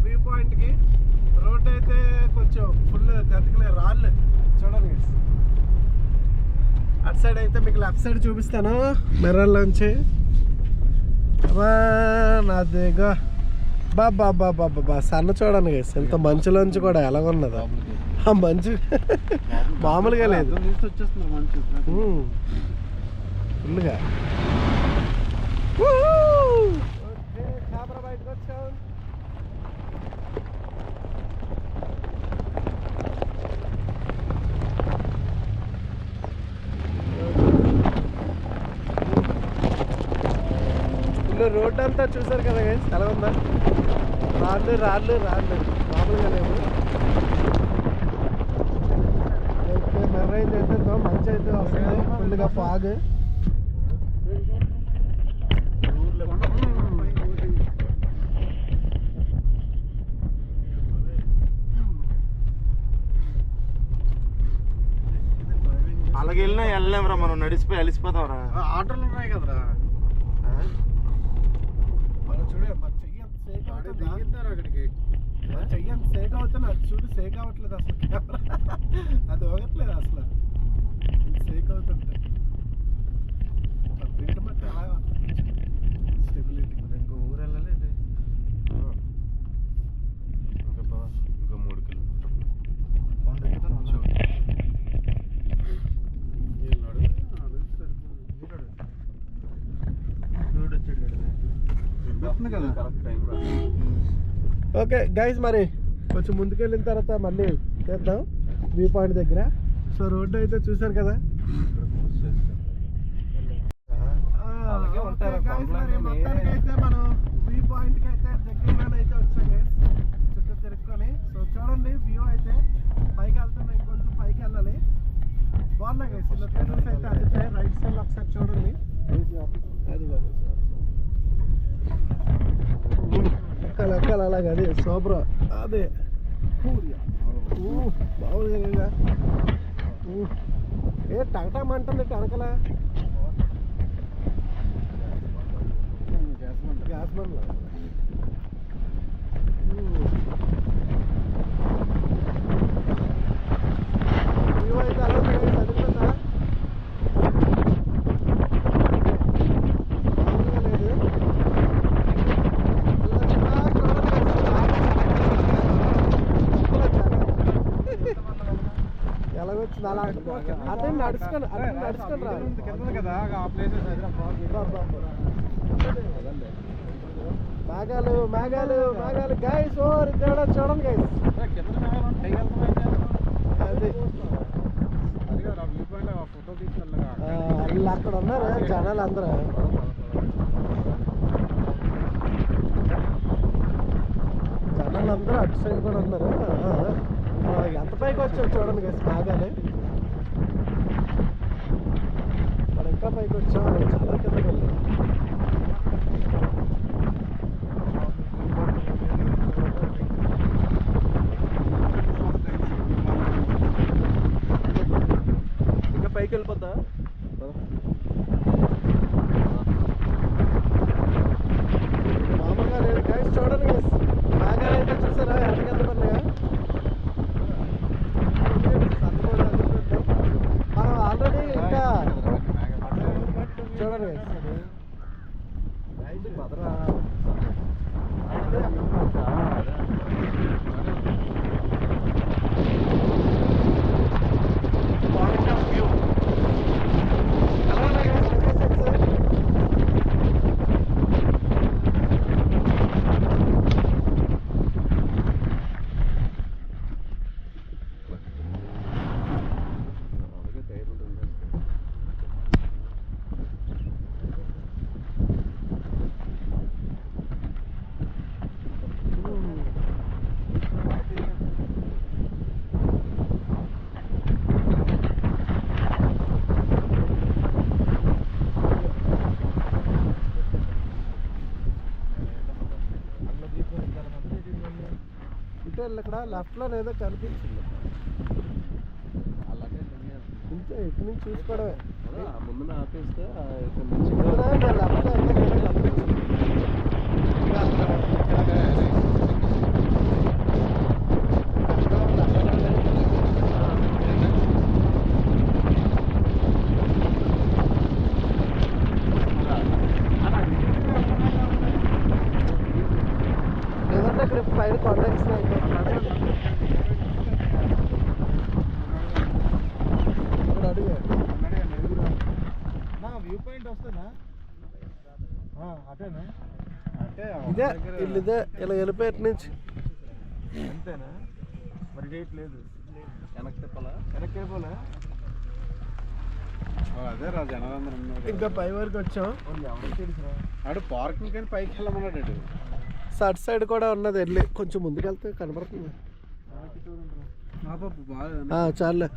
వ్యూ పాయింట్కి. రోడ్ అయితే కొంచెం ఫుల్ గతికలే రాళ్ళు. చూడండి గైస్. అటు సైడ్ అయితే మీకు లెఫ్ట్ సైడ్ చూపిస్తాను మిర్రర్లోంచి. నాదేగా బాబా బాబా బాబా సన్న చూడండి గైస్. ఎంత మంచులోంచి కూడా ఎలాగున్నదో. ఆ మంచు మామూలుగా లేదు ఫుల్గా. కెమెరా బయటకు వచ్చాం. రోడ్డు అంతా చూసారు కదా గైస్ ఎలా ఉందా. రాళ్ళు రాళ్ళు రాళ్ళు మామూలుగా లేవు. మెర్ర అయితే అయితే మంచి అయితే వస్తుంది. ఫుల్గా ఫాగ్. అలాగే వెళ్ళినా వెళ్ళలేమరా, మనం నడిచిపోయి అలిసిపోతాంరా. ఆటోలు ఉన్నాయి కదరా. మనం చూడ మన చెయ్యి అంత సేక్ అవుతుంది. అక్కడికి మన చెయ్యి అంత సేక్ అవుతుంది. అది చూడు సేక్ అవ్వట్లేదు అసలు. కెమెరా అది పోగట్లేదు అసలు. సేక్ అవుతుంది. ప్రింట్ బట్టి అలా స్టెబిలిటీ. ఇంకో ఊరు వెళ్ళలేదు. ఇంకా 3 కిలోమీటర్లు. ఓకే గైస్, మరి కొంచెం ముందుకెళ్ళిన తర్వాత మళ్ళీ చేద్దాం వ్యూ పాయింట్ దగ్గర. సో రోడ్డు అయితే చూసారు కదా. మొత్తానికైతే మనం వ్యూ పాయింట్కి అయితే దగ్గరలోనే అయితే వచ్చాం గైస్, చుట్టూ తిరుక్కొని. సో చూడండి వ్యూ అయితే పైకి వెళ్తున్నాం. ఇంకొంచెం పైకి వెళ్ళాలి. బాగున్నాయి గైస్. ఇలా ప్లేసెస్ అయితే అదితే రైట్ సైడ్ ఒకసారి చూడండి. అది ఎక్కాలి ఎక్కాలి అలాగే. అదే సూపర్. అదే మామూలుగా ఏ టగటం అంటుంది వెనకల. గ్యాస్ బండ్లో వ్యూ అయితే అలా చదివిందా. ఎలాగొచ్చింది అలా అదే నడుచుకొని నడుచుకొని రా కదా ఆ ప్లేసెస్ మేఘాలు మేఘాలు మేఘాలు గైస్. ఓర్ చూడండి గైస్. అది ఫోటో తీసుకెళ్ళగా వాళ్ళు అక్కడ ఉన్నారు జనాలు అందరూ. జనాలు అందరూ అటు సైడ్ కూడా ఉన్నారు. ఎంత పైకి వచ్చాం చూడండి గైస్ మేఘాలు. మనం ఇంకా పైకి వచ్చాం. చాలా కిందకి వెళ్ళాం. ఎటు వెళ్ళి ఇక్కడ లెఫ్ట్లో ఏదో కనిపించింది ఇంతే ఇటు నుంచి చూసుకోవడమే ముందు ఆపేస్తే లేదంటే ఇక్కడ పైన కాంటాక్ట్స్ అడుగు వ్యూ పాయింట్ వస్తుందా అటేనా అంటే ఇదే వీళ్ళు ఇదే ఇలా వెళ్ళిపోయేట నుంచి అంతేనా మరి డేట్ లేదు వెనక్కి తిప్పాలా వెనక్కి వెళ్ళిపోలే అదే రా జనాలందరూ ఉన్నారు ఇంకా పై వరకు వచ్చాం ఎవరికి తెలుసురా ఆడు పార్కింగ్ కానీ పైకి వెళ్ళమన్నాడు సైడ్ సైడ్ కూడా ఉన్నది వెళ్ళి కొంచెం ముందుకెళ్తే కనబడుతుంది చాలే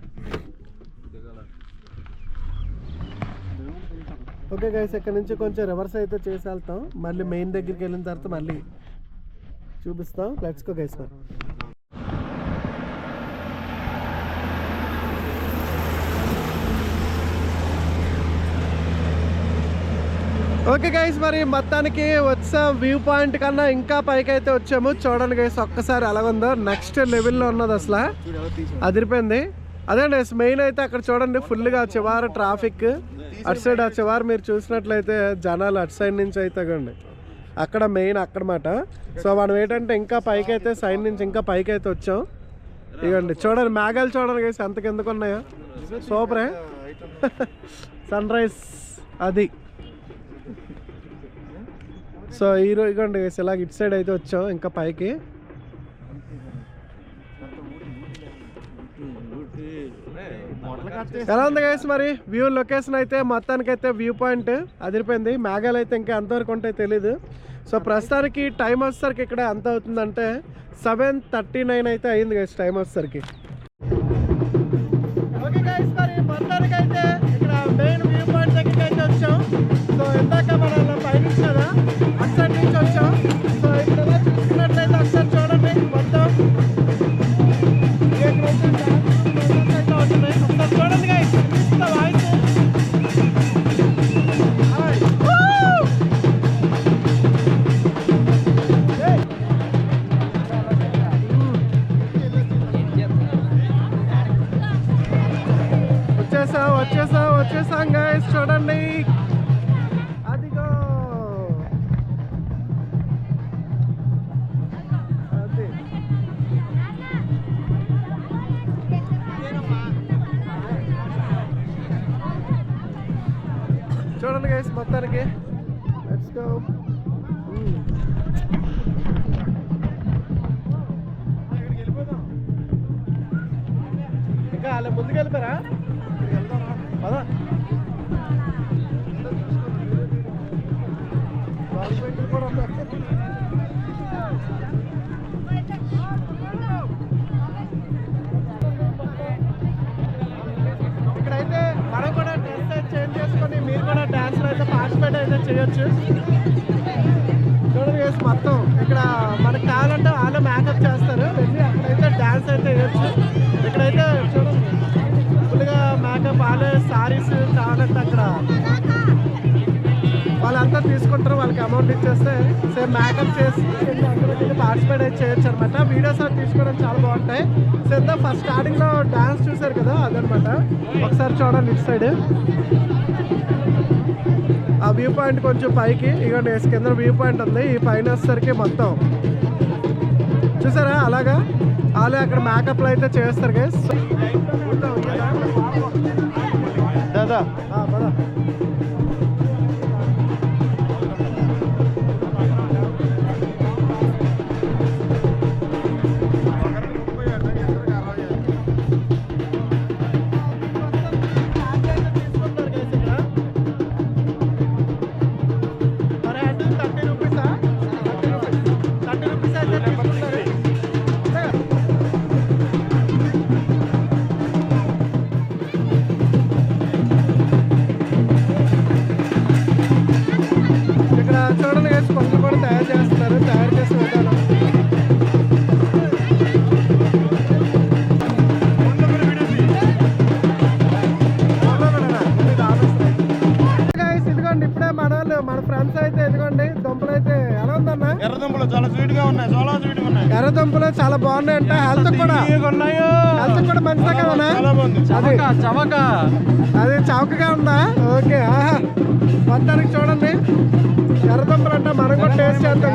ఓకే గైస్ ఇక్కడ నుంచి కొంచెం రివర్స్ అయితే చేసి వెళ్తాం మళ్ళీ మెయిన్ దగ్గరికి వెళ్ళిన తర్వాత మళ్ళీ చూపిస్తాం let's go guys okay guys మరి మొత్తానికి వచ్చాం వ్యూ పాయింట్ కన్నా ఇంకా పైకి అయితే వచ్చాము చూడండి గైస్ ఒక్కసారి ఎలాగుందో నెక్స్ట్ లెవెల్లో ఉన్నది అసలు అదిరిపోయింది అదే మెయిన్ అయితే అక్కడ చూడండి ఫుల్గా చివరి ట్రాఫిక్ అటు సైడ్ ఆ చివరి మీరు చూసినట్లయితే జనాలు అటు సైడ్ నుంచి అయితే కండి అక్కడ మెయిన్ అక్కడమాట సో మనం ఏంటంటే ఇంకా పైకి అయితే సైడ్ నుంచి ఇంకా పైకి అయితే వచ్చాం ఇవ్వండి చూడండి మేఘాలు చూడండి గైస్ ఎంతకు ఎందుకు ఉన్నాయో సూపరే సన్ రైజ్ అది సో ఈరోజు ఇవ్వండి గైస్ ఇలాగ ఇటు సైడ్ అయితే వచ్చాం ఇంకా పైకి ఎలా ఉంది గైస్ మరి వ్యూ లొకేషన్ అయితే మొత్తానికైతే వ్యూ పాయింట్ అదిరిపోయింది మేఘాలు అయితే ఇంకా ఎంతవరకు ఉంటాయి తెలీదు సో ప్రస్తుతానికి టైం వచ్చేసరికి ఇక్కడ ఎంత అవుతుందంటే 7:39 అయితే అయింది గైస్ టైం వచ్చేసరికి ఓకే గైస్ మరి మొత్తానికైతే ఇక్కడ మెయిన్ వ్యూ పాయింట్ దగ్గరికి అయితే వచ్చాం సో ఇందాక మనం పైనుంచి కదా అటు సైడ్ నుంచి వచ్చాం సో ఇప్పుడు ఎలా చూసుకున్నట్లయితే ఒకసారి చూడండి మొత్తం చూడండి గైస్ వాయిస్ వచ్చేసాం గైస్ చూడండి అదిగో అది చూడండి గైస్ మొత్తానికి లెట్స్ గో ఇంకా అలా ముందుకు వెళ్ళిపోయారా పదా కూడా ఇక్కడైతే మనం కూడా డ్రెస్ అయితే చేంజ్ చేసుకొని మీరు కూడా డ్యాన్స్లో అయితే పార్టిసిపేట్ అయితే చేయొచ్చు చూడండి గైస్ మొత్తం ఇక్కడ మనకు కావాలంటే వాళ్ళు మేకప్ చేస్తారు వెళ్ళి అక్కడైతే డ్యాన్స్ అయితే వేయచ్చు ఇక్కడైతే చూడండి ఫుల్గా మేకప్ వాళ్ళే సారీస్ కావాలంటే అక్కడ వాళ్ళంతా తీసుకుంటారు వాళ్ళకి అమౌంట్ ఇచ్చేస్తే సేమ్ మేకప్ చేసి అందులోకి పార్టిసిపేట్ అయితే చేయొచ్చు అనమాట వీడియోస్ అవి తీసుకోవడం చాలా బాగుంటాయి సో ఎంత ఫస్ట్ స్టార్టింగ్లో డ్యాన్స్ చూసారు కదా అదనమాట ఒకసారి చూడండి ఇటు సైడ్ ఆ వ్యూ పాయింట్ కొంచెం పైకి ఇక కింద వ్యూ పాయింట్ ఉంది ఈ పైన వచ్చేసరికి మొత్తం చూసారా అలాగా వాళ్ళే అక్కడ మేకప్లు అయితే చేస్తారు గైస్ దాదా పదా చూడండి గైస్ కొంచెం కూడా తయారు చేస్తున్నారు తయారు చేసిన విధానం ఎర్రదుంపలు చాలా బాగున్నాయంట, హెల్త్ కూడా మంచిదే కదా. అది చవకగా ఉందా? ఓకే. ఆహా, మొత్తానికి చూడండి ఎర్రదుంపలు అంటే మనం కూడా టేస్ట్ చేద్దాం.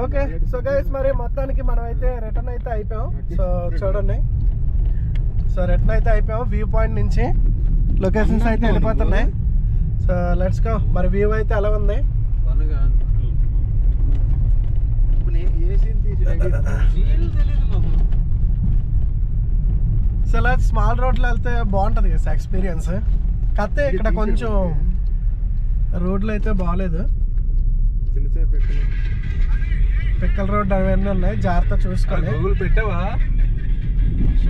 ఓకే, సో గైస్ మరి మొత్తానికి మనం అయితే రిటర్న్ అయితే అయిపోయాం. సో చూడండి, సో రిటర్న్ అయితే అయిపోయాం. వ్యూ పాయింట్ నుంచి లొకేషన్స్ అయితే వెళ్ళిపోతున్నాయి. So let's go. మరి వ్యూ అయితే ఎలా ఉంది? సో ఇలా స్మాల్ రోడ్లో వెళ్తే బాగుంటుంది కదా ఎక్స్పీరియన్స్. కాకపోతే ఇక్కడ కొంచెం రోడ్లు అయితే బాగాలేదు, పిక్కల రోడ్ అవన్నీ ఉన్నాయి, జాగ్రత్త చూసుకోవాలి.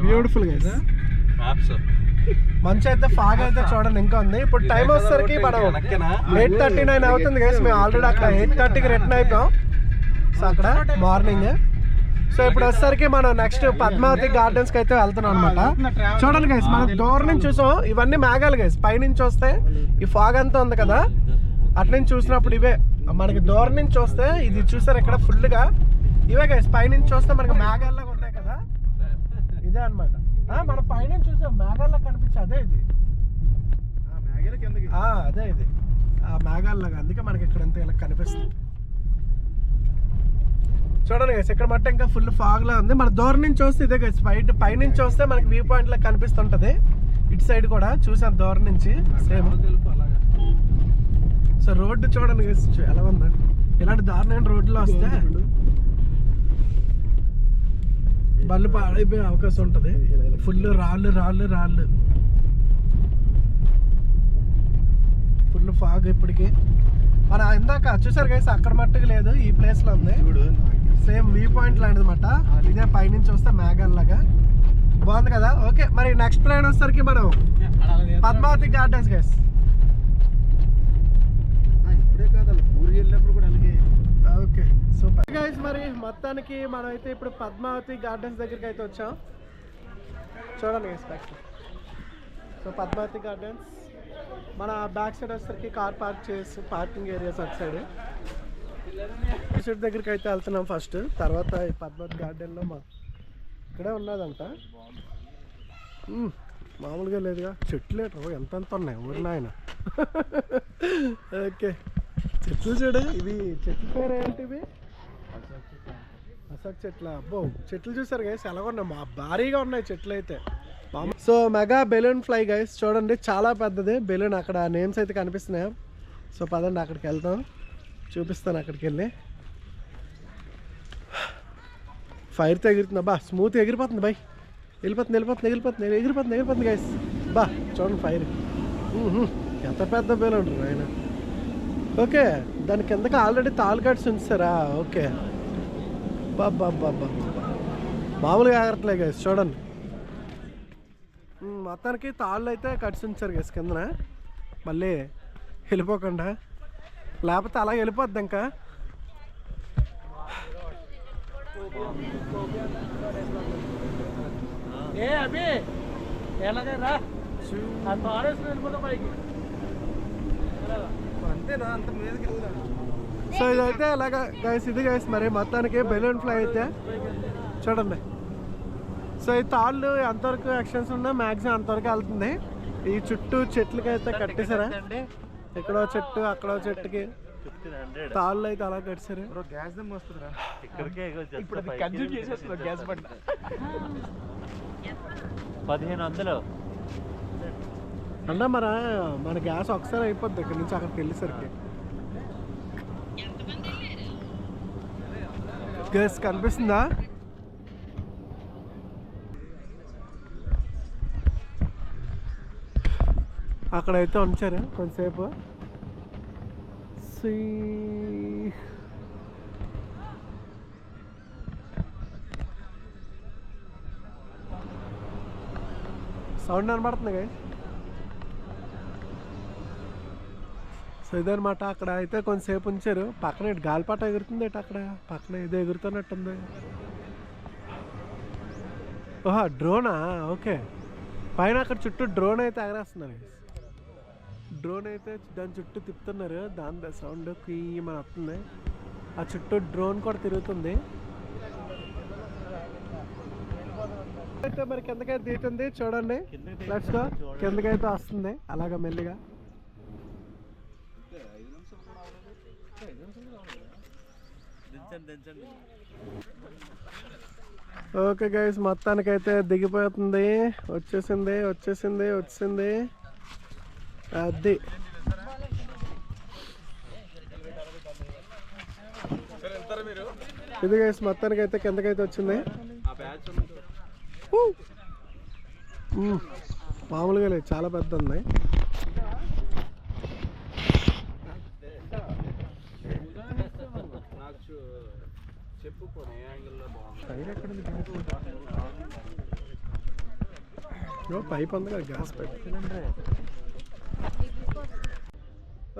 బ్యూటిఫుల్ గా మంచి అయితే ఫాగ్ అయితే చూడండి ఇంకా ఉంది. ఇప్పుడు టైం వచ్చేసరికి మనం 8:39 అవుతుంది గైస్. మేము ఆల్రెడీ అక్కడ 8:30కి రిటర్న్ అయిపోయాం. సో అక్కడ మార్నింగ్. సో ఇప్పుడు వచ్చేసరికి మనం నెక్స్ట్ పద్మావతి గార్డెన్స్ కి అయితే వెళ్తున్నాం అనమాట. చూడండి గైస్, మనం దూరం నుంచి చూసాం, ఇవన్నీ మేఘాలు గైస్. పైనుంచి వస్తే ఈ ఫాగ్ అంతా ఉంది కదా, అట్నుంచి చూసినప్పుడు ఇవే. మనకి దూరం నుంచి చూస్తే ఇది చూసారు ఇక్కడ ఫుల్ గా ఇవే గైస్. పైనుంచి చూస్తే మనకి మేఘాల్లాగా ఉన్నాయి కదా, ఇదే అనమాట. మనం పైనుంచి చూసాం మేఘాల్లా కనిపించి అదే ఇది, అదే ఇది ఆ మేఘాల్లాగా. అందుకే మనకి ఇక్కడ అంతా ఇలా కనిపిస్తుంది. చూడండి గైస్, ఇక్కడ మట్ట ఇంకా ఫుల్ ఫాగ్ లా ఉంది. మన దూరం నుంచి చూస్తే ఇదే గైస్. పైనుంచి చూస్తే మనకి వ్యూ పాయింట్ లా కనిపిస్తుంటది. ఇటు సైడ్ కూడా చూసాను దూరం నుంచి సేమ్. సో రోడ్డు చూడండి గైస్ ఎలా ఉంది. ఇలాంటి దారుణమైన రోడ్లో వస్తే బళ్ళు పాడైపోయే అవకాశం ఉంటుంది. ఫుల్ రాళ్ళు రాళ్ళు రాళ్ళు, ఫుల్ ఫాగ్. ఇప్పటికి మన ఇందాక చూసారు గైస్, అక్కడ మట్టుకు లేదు, ఈ ప్లేస్ లో ఉంది. సేమ్ వ్యూ పాయింట్ లాంటిది మాట. ఇదే పైనుంచి వస్తే మేఘాల్లాగా బాగుంది కదా. ఓకే, మరి నెక్స్ట్ ప్లాన్ వచ్చేసరికి మనం Padmavati gardens guys. Okay super guys. మరి మొత్తానికి మనం అయితే ఇప్పుడు పద్మావతి గార్డెన్స్ దగ్గరికి అయితే వచ్చాం. చూడండి guys back. So Padmavati gardens మన బ్యాక్ సైడ్ వచ్చేసరికి కార్ పార్క్ చేసి పార్కింగ్ ఏరియాస్ అటు సైడ్ దగ్గరికి అయితే వెళ్తున్నాం ఫస్ట్. తర్వాత ఈ పద్మావతి గార్డెన్లో ఇక్కడే ఉన్నదంట, మామూలుగా లేదుగా. చెట్లు ఎంతెంత ఉన్నాయి ఊరిలో ఆయన. ఓకే, చెట్లు చూడు. ఇవి చెట్ల పేరు ఏంటివి? అశోక్ చెట్ల. అబ్బో, చెట్లు చూసారు గైస్ ఎలా ఉన్నాయి, భారీగా ఉన్నాయి చెట్లు అయితే. So mega balloon fly guys చూడండి, చాలా పెద్దది బెలూన్. అక్కడ నేమ్స్ అయితే కనిపిస్తున్నాయి. సో పదండి అక్కడికి వెళ్తాం, చూపిస్తాను అక్కడికి వెళ్ళి. ఫైర్తో ఎగురుతుంది బా, స్మూత్ ఎగిరిపోతుంది బాయ్. ఎగిరిపోతుంది గైస్. బా చూడండి ఫైర్ ఎంత పెద్ద బెలూన్ ఆయన. ఓకే, దాని కిందకి ఆల్రెడీ తాళ్ళు కట్సి ఉంచారా? ఓకే, బాబా మామూలుగా ఆగట్లే గైస్ చూడండి. మొత్తానికి తాళ్ళు అయితే కట్సి ఉంచారు గైస్ కిందన, మళ్ళీ వెళ్ళిపోకుండా, లేకపోతే అలా వెళ్ళిపోద్ది ఇంకా. సో ఇదైతే ఇలాగా గైస్, ఇది గైస్ మరి మొత్తానికి బెలూన్ ఫ్లై అయితే చూడండి. సో ఈ తాళ్ళు ఎంతవరకు ఎక్స్టెన్స్ ఉన్నా మ్యాక్సిమం అంతవరకు వెళ్తుంది. ఈ చుట్టూ చెట్లకి అయితే కట్టేశారా, ఎక్కడో చెట్టు అక్కడో చెట్టుకి తాళ్ళు అయితే అలా కట్టేశారు. 1500 అంటే మన గ్యాస్ ఒకసారి అయిపోద్ది ఇక్కడ నుంచి అక్కడికి వెళ్ళేసరికి. గ్యాస్ కనిపిస్తుందా? అక్కడైతే ఉంచారు కొంతసేపు. సీ సౌండ్ కనబడుతుంది గైస్. సో ఇదనమాట. అక్కడ అయితే కొంతసేపు ఉంచారు. పక్కన ఇటు గాలిపాట ఎగురుతుంది, ఇటు అక్కడ పక్కన ఇది ఎగురుతున్నట్టుంది. ఓహా డ్రోనా, ఓకే. పైన అక్కడ చుట్టూ డ్రోన్ అయితే ఎగరేస్తున్నారు. డ్రోన్ అయితే దాని చుట్టూ తిప్పుతున్నారు. దాని సౌండ్ మన వస్తుంది. ఆ చుట్టూ డ్రోన్ కూడా తిరుగుతుంది. అయితే మరి కిందకైతే దిగుతుంది చూడండి. Let's go. కిందకైతే వస్తుంది అలాగా మెల్లిగా. ఓకే గైస్, మొత్తానికైతే దిగిపోతుంది. వచ్చేసింది అది. ఇది గైస్ మొత్తానికైతే కిందకైతే వచ్చింది. మామూలుగా లేదు, చాలా పెద్ద ఉంది. పైప్ ఉంది కదా, గ్యాస్ పైప్.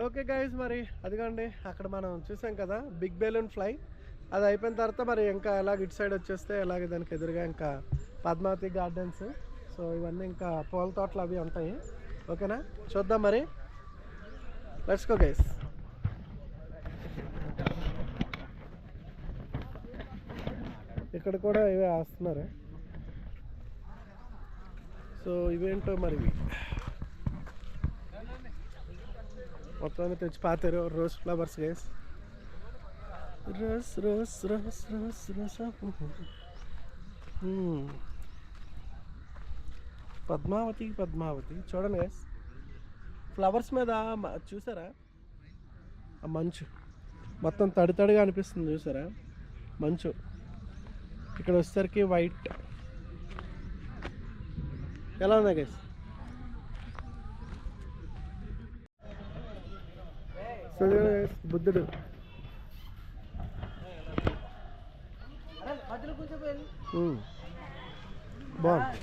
ఓకే గైస్, మరి అదిగోండి అక్కడ మనం చూసాం కదా బిగ్ బెలూన్ ఫ్లై. అది అయిపోయిన తర్వాత మరి ఇంకా ఎలాగ ఇటు సైడ్ వచ్చేస్తే అలాగే దానికి ఎదురుగా ఇంకా పద్మావతి గార్డెన్స్. సో ఇవన్నీ ఇంకా పూల తోటలు అవి ఉంటాయి. ఓకేనా, చూద్దాం మరి. Let's go guys. ఇక్కడ కూడా ఇవే వేస్తున్నారు. సో ఇవేంటో మరి మొత్తాన్ని తెచ్చి పాతారు. Rose flowers guys. Rose Padmavati చూడండి గైస్. ఫ్లవర్స్ మీద చూసారా ఆ మంచు మొత్తం తడిగా అనిపిస్తుంది. చూసారా మంచు. ఇక్కడ వచ్చేసరికి వైట్. ఎలా ఉన్నాయి గైస్? సో బుద్ధుడు బాగుంది.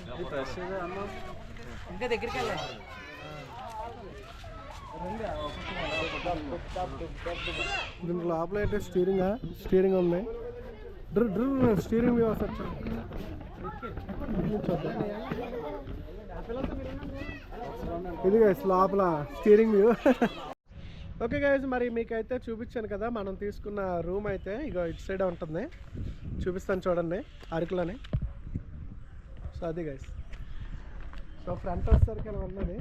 ఇంకా దగ్గరికి వెళ్ళాలి. దీని లోపల అయితే స్టీరింగ్ ఉంది. స్టీరింగ్ వ్యవస్థ ఇది గైస్ లోపల స్టీరింగ్ వ్యూ. ఓకే గైస్, మరి మీకైతే చూపించాను కదా మనం తీసుకున్న రూమ్ అయితే ఇగో ఇటు సైడ్ ఉంటుంది. చూపిస్తాను చూడండి, అరకులోనే. సో అది గైస్. సో ఫ్రంట్ వచ్చేసరికి ఇలా ఉన్నది.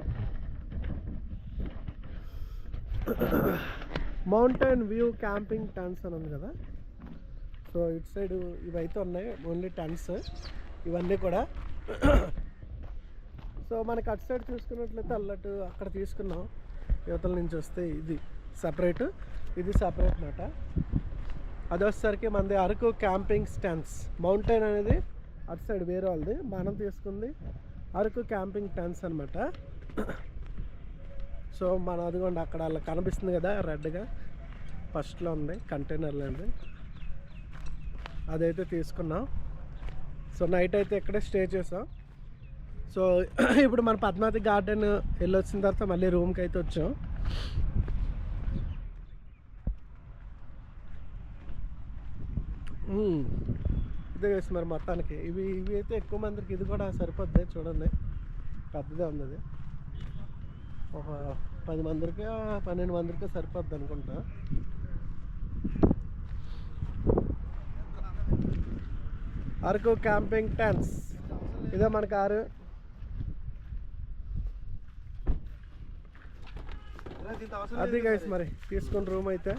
మౌంటైన్ వ్యూ క్యాంపింగ్ టెంట్స్ అని ఉంది కదా. సో ఇటు సైడ్ ఇవైతే ఉన్నాయి ఓన్లీ టెంట్స్ ఇవన్నీ కూడా. సో మనకి అటు సైడ్ చూసుకున్నట్లయితే అల్లటు అక్కడ తీసుకున్నాం. యువతల నుంచి వస్తే ఇది సపరేట్, ఇది సపరేట్ అన్నమాట. అది వచ్చేసరికి మనది అరకు క్యాంపింగ్ టెంట్స్. మౌంటైన్ అనేది అటు సైడ్ వేరే వాళ్ళది, మనం తీసుకుంది అరకు క్యాంపింగ్ టెంట్స్ అనమాట. సో మన అదిగోండి అక్కడ అలా కనిపిస్తుంది కదా రెడ్గా, ఫస్ట్లో ఉంది కంటైనర్లో ఉంది, అదైతే తీసుకున్నాం. సో నైట్ అయితే ఇక్కడే స్టే చేసాం. సో ఇప్పుడు మన పద్మావతి గార్డెన్ వెళ్ళొచ్చిన తర్వాత మళ్ళీ రూమ్కి అయితే వచ్చాం. ఇదే వేసి మరి మొత్తానికి ఇవి అయితే ఎక్కువ మందికి ఇది కూడా సరిపోద్ది. చూడండి పెద్దదే ఉంది అది. ఒక 10 మందికి 12 మందికి సరిపోద్ది అనుకుంటా. అరకు క్యాంపింగ్ టెంట్స్ ఇదే మన కారు. అది గైస్ మరి తీసుకున్న రూమ్ అయితే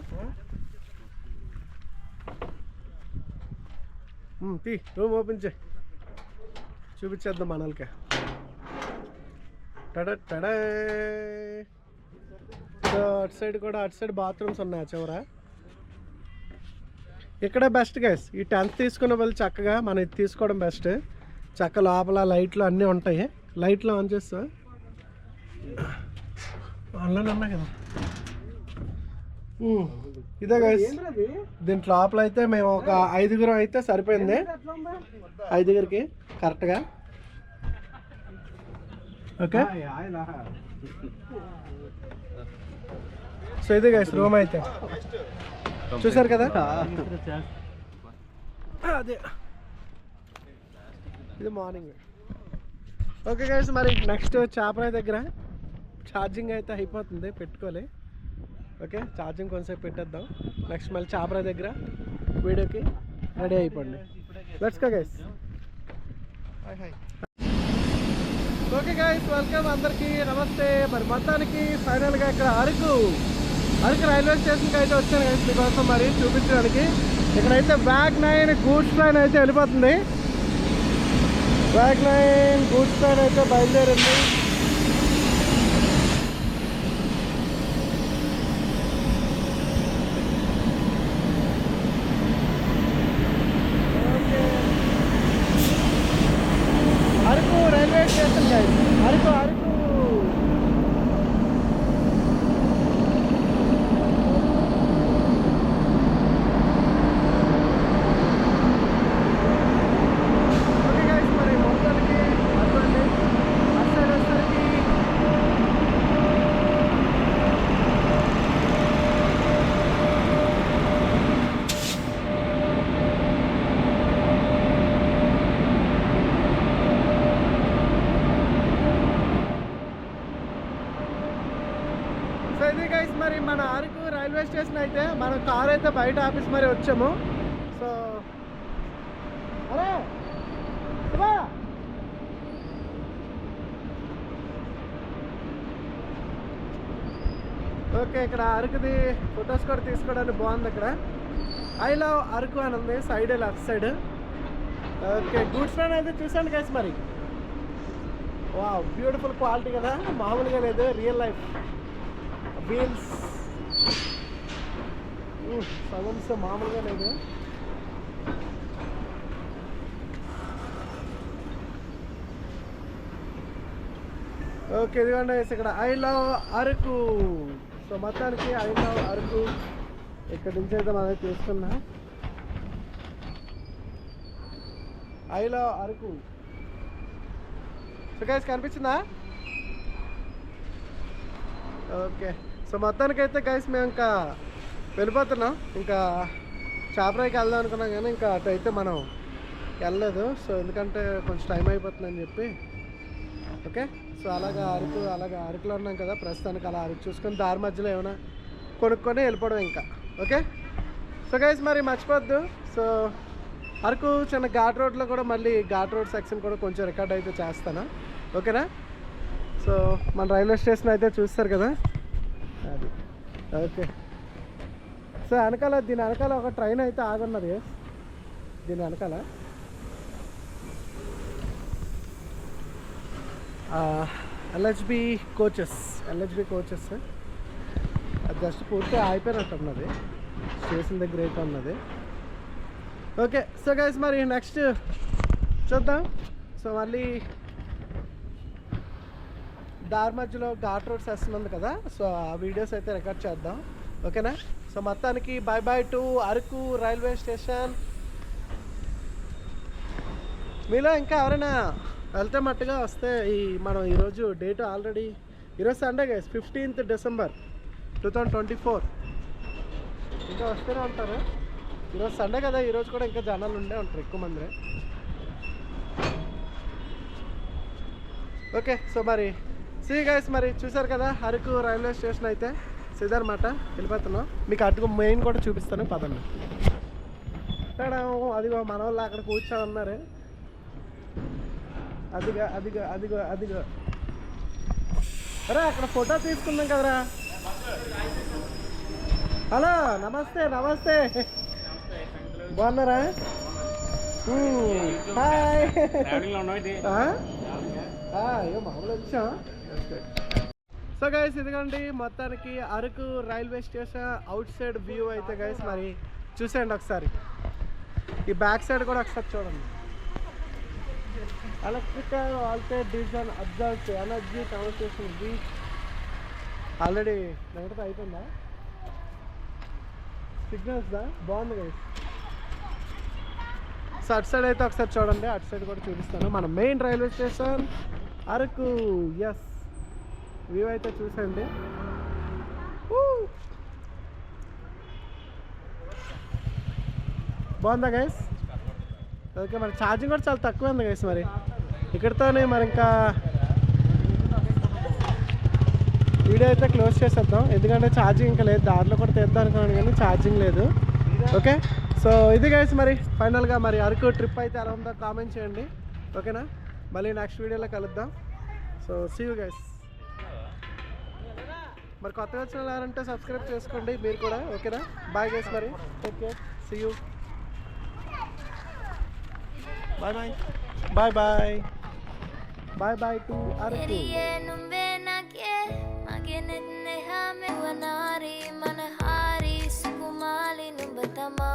రూమ్ ఓపెన్ చేయి, చూపించేద్దాం మనల్కే. టడా. సో అటు సైడ్ బాత్రూమ్స్ ఉన్నాయి చివర. ఇక్కడే బెస్ట్ గైస్. ఈ టెంట్ తీసుకున్న వాళ్ళు చక్కగా మనం ఇది తీసుకోవడం బెస్ట్. చక్క లోపల లైట్లు అన్నీ ఉంటాయి. లైట్లు ఆన్ చేస్తా ఆన్లైన్ ఉన్నాయి కదా. ఇదే గైస్, దీంట్లో లోపల అయితే మేము ఒక 5గురం అయితే సరిపోయింది, 5గురికి కరెక్ట్గా. ఓకే, సో ఇదే గైస్ రూమ్ అయితే చూసారు కదా. అదే ఇది మార్నింగ్. ఓకే గైస్, మరి నెక్స్ట్ చాపరాయి దగ్గర ఛార్జింగ్ అయితే అయిపోతుంది, పెట్టుకోలే. ఓకే, ఛార్జింగ్ కొంచెంసేపు పెట్టేద్దాం. నెక్స్ట్ మళ్ళీ చాపరాయి దగ్గర వీడియోకి రెడీ అయిపోండి. Let's go guys. Okay guys, welcome అందరికీ, నమస్తే. మరి మొత్తానికి ఫైనల్గా ఇక్కడ అరకు రైల్వే స్టేషన్కి అయితే వచ్చాను గైస్ మీకోసం మరి చూపించడానికి. ఇక్కడైతే బ్యాగ్ 9 గూడ్స్ ట్రైన్ అయితే వెళ్ళిపోతుంది. బ్యాగ్ 9 గూడ్స్ ట్రైన్ అయితే బయలుదేరింది. Araku railway station guys, Araku. Okay guys, మరి మొత్తానికి అటువంటి అసలు వచ్చేసరికి సో ఇది గైస్, మరి మన అరకు రైల్వే స్టేషన్ అయితే మన కార్ అయితే బయట ఆఫీస్ మరి వచ్చాము. సో అరే శివా, ఓకే, ఇక్కడ అరకుది ఫొటోస్ కూడా తీసుకోవడానికి బాగుంది. ఇక్కడ ఐ లవ్ అరకు అని ఉంది side, left side. Okay, goods train అయితే చూసాను గైస్ మరి. వావ్, బ్యూటిఫుల్ క్వాలిటీ కదా, మామూలుగా లేదు, రియల్ లైఫ్ వీల్స్ సగమ్స్ మామూలుగా లేదు. ఓకే, ఇదిగోండి ఇక్కడ ఐ లవ్ అరకు. సో మొత్తానికి ఐ లవ్ అరకు ఇక్కడ నుంచి అయితే మనం తీసుకున్నా. I love Araku. So guys కనిపించిందా? ఓకే, సో మొత్తానికైతే గైస్ మేము ఇంకా వెళ్ళిపోతున్నాం. ఇంకా చాపరాయికి వెళ్దాం అనుకున్నాం కానీ ఇంకా అటు అయితే మనం వెళ్ళలేదు. సో ఎందుకంటే కొంచెం టైం అయిపోతుందని చెప్పి. ఓకే, సో అలాగా అరకులో ఉన్నాం కదా ప్రస్తుతానికి, అలా అరకు చూసుకొని దారి మధ్యలో ఏమైనా కొనుక్కొని వెళ్ళిపోవడం ఇంకా. ఓకే, సో గైస్ మరి మర్చిపోద్దు. సో అరకు చిన్న ఘాట్ రోడ్లో కూడా మళ్ళీ ఘాట్ రోడ్ సెక్షన్ కూడా కొంచెం రికార్డ్ అయితే చేస్తాను. ఓకేనా? సో మన రైల్వే స్టేషన్ అయితే చూస్తారు కదా అది. ఓకే, సో దీని వెనకాల ఒక ట్రైన్ అయితే ఆగున్నది. దీని వెనకాల ఎల్హెచ్బి కోచెస్ అది జస్ట్ పూర్తి అయిపోయినట్టు ఉన్నది, స్టేషన్ దగ్గర అయితే ఉన్నది. ఓకే, సో గైస్ మరి నెక్స్ట్ చూద్దాం. సో మళ్ళీ దారి మధ్యలో ఘాట్ రోడ్ సెషన్ ఉంది కదా, సో ఆ వీడియోస్ అయితే రికార్డ్ చేద్దాం. ఓకేనా? సో మొత్తానికి bye bye to Araku railway station. మీలో ఇంకా ఎవరైనా వెళ్తే మట్టుగా వస్తే మనం ఈరోజు డేట్ ఆల్రెడీ, ఈరోజు సండే గైస్ 15th December 2024. ఇంకా వస్తూనే ఉంటారు. ఈరోజు సండే కదా, ఈరోజు కూడా ఇంకా జనాలు ఉండే ఉంటారు ఎక్కువ మంది. ఓకే, సో మరి సీ గైస్ మరి చూసారు కదా అరకు రైల్వే స్టేషన్ అయితే సిద్ధనమాట. వెళ్ళిపోతున్నాం. మీకు అటుకు మెయిన్ కూడా చూపిస్తాను పదండి. అదిగో మన వాళ్ళు అక్కడ కూర్చొని ఉన్నారు. అదిగో అదిగో అదిగో అదిగో అరే అక్కడ ఫోటో తీసుకుందాం కదరా. హలో, నమస్తే నమస్తే, బాగున్నారా? హాయ్. మామూలు వచ్చాం. సో గైస్ ఇదిగోండి మొత్తానికి Araku railway station outside view అయితే గైస్ మరి చూసేయండి ఒకసారి. ఈ బ్యాక్ సైడ్ కూడా ఒకసారి చూడండి. ఎలక్ట్రికల్ ఆల్టేట్ division observe energy conversation beach. Already Venkata అయిపోయిందా? సిగ్నల్స్ దా బాగుంది గైస్. సో అటు సైడ్ అయితే ఒకసారి చూడండి, అటు సైడ్ కూడా చూపిస్తాను. మన main railway station Araku. Yes, view అయితే చూసండి. బాగుందా గైస్? ఓకే, మరి ఛార్జింగ్ కూడా చాలా తక్కువ ఉంది గైస్. మరి ఇక్కడితోనే మరి ఇంకా వీడియో అయితే క్లోజ్ చేసేద్దాం, ఎందుకంటే ఛార్జింగ్ ఇంకా లేదు. దారిలో కూడా తెద్దాం అనుకున్నాను కానీ ఛార్జింగ్ లేదు. ఓకే, సో ఇది గైస్ మరి ఫైనల్గా మరి అరకు ట్రిప్ అయితే ఎలా ఉందో కామెంట్ చేయండి. ఓకేనా, మళ్ళీ నెక్స్ట్ వీడియోలో కలుద్దాం. So see you guys. మరి కొత్తగా వచ్చిన వాళ్ళంటే సబ్స్క్రైబ్ చేసుకోండి మీరు కూడా. ఓకేనా, బాయ్ గైస్, మరి take care, see you, bye bye bye bye bye bye to Araku. Maginit ni hame wanari manahari sukumali nung batama